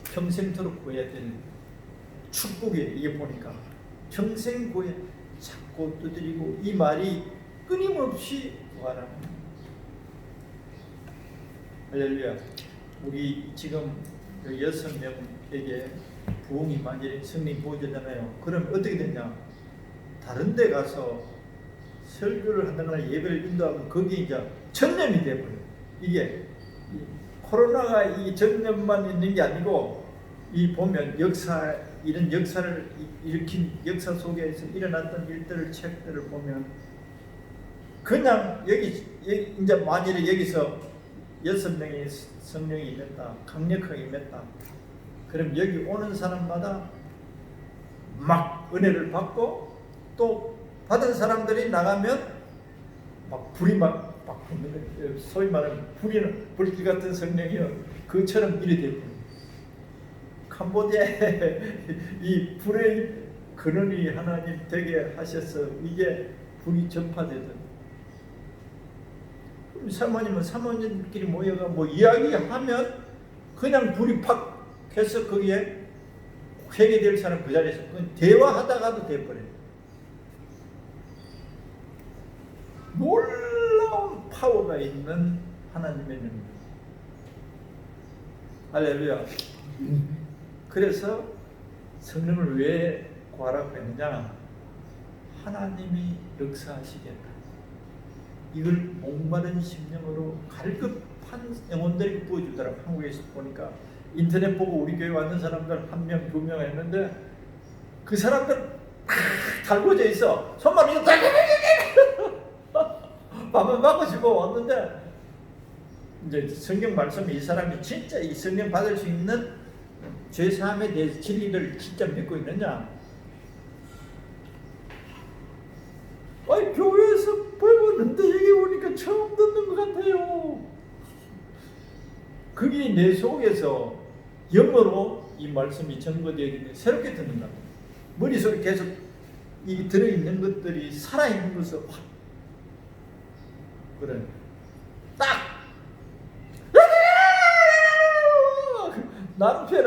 평생토록 구해야 되는 축복이에요. 이게 보니까 평생 구해 자꾸 두드리고 이 말이 끊임없이 구하라는 거예요. 할렐루야. 우리 지금 6명에게 부흥이 만일에 성령 부어졌잖아요. 그럼 어떻게 되냐? 다른 데 가서 설교를 하거나 예배를 인도하면 거기에 이제 전념이 돼버려요. 이게 코로나가 이 전념만 있는 게 아니고 이 보면 역사, 이런 역사를 일으킨 역사 속에서 일어났던 일들을 책들을 보면 그냥 여기 이제 만일에 여기서 6명의 성령이 임했다, 강력하게 임했다. 그럼 여기 오는 사람마다 막 은혜를 받고 또 받은 사람들이 나가면 막 불이 막 붙는, 소위 말하는 불길 같은 성령이요. 그처럼 일이 되고 캄보디아에 이 불의 근원이 하나님 되게 하셔서 이게 불이 전파되던. 사모님은 사모님끼리 모여가 뭐 이야기하면 그냥 불이 팍 해서 거기에 회개될 사람 그 자리에서 대화하다가도 돼버려요. 놀라운 파워가 있는 하나님의 능력. 할렐루야. 그래서 성령을 왜 구하라고 했느냐? 하나님이 역사하시겠다. 이걸 목마른 심령으로 갈급한 영혼들이 부어주더라고. 한국에서 보니까 인터넷 보고 우리 교회 왔는 사람들 1명, 2명 했는데 그 사람들 다 달궈져 있어. 손만 이렇게 밥을 먹고 싶어 왔는데 이제 성경 말씀이 이 사람이 진짜 이 성령 받을 수 있는 죄사함에 대해서 진리를 진짜 믿고 있느냐? 아니 교회에서 배웠는데 여기 오니까 처음 듣는 것 같아요. 그게 내 속에서 영어로 이 말씀이 전거되어 있는데 새롭게 듣는다. 머릿속에 계속 이 들어있는 것들이 살아있는 것을 확 그래 딱 나는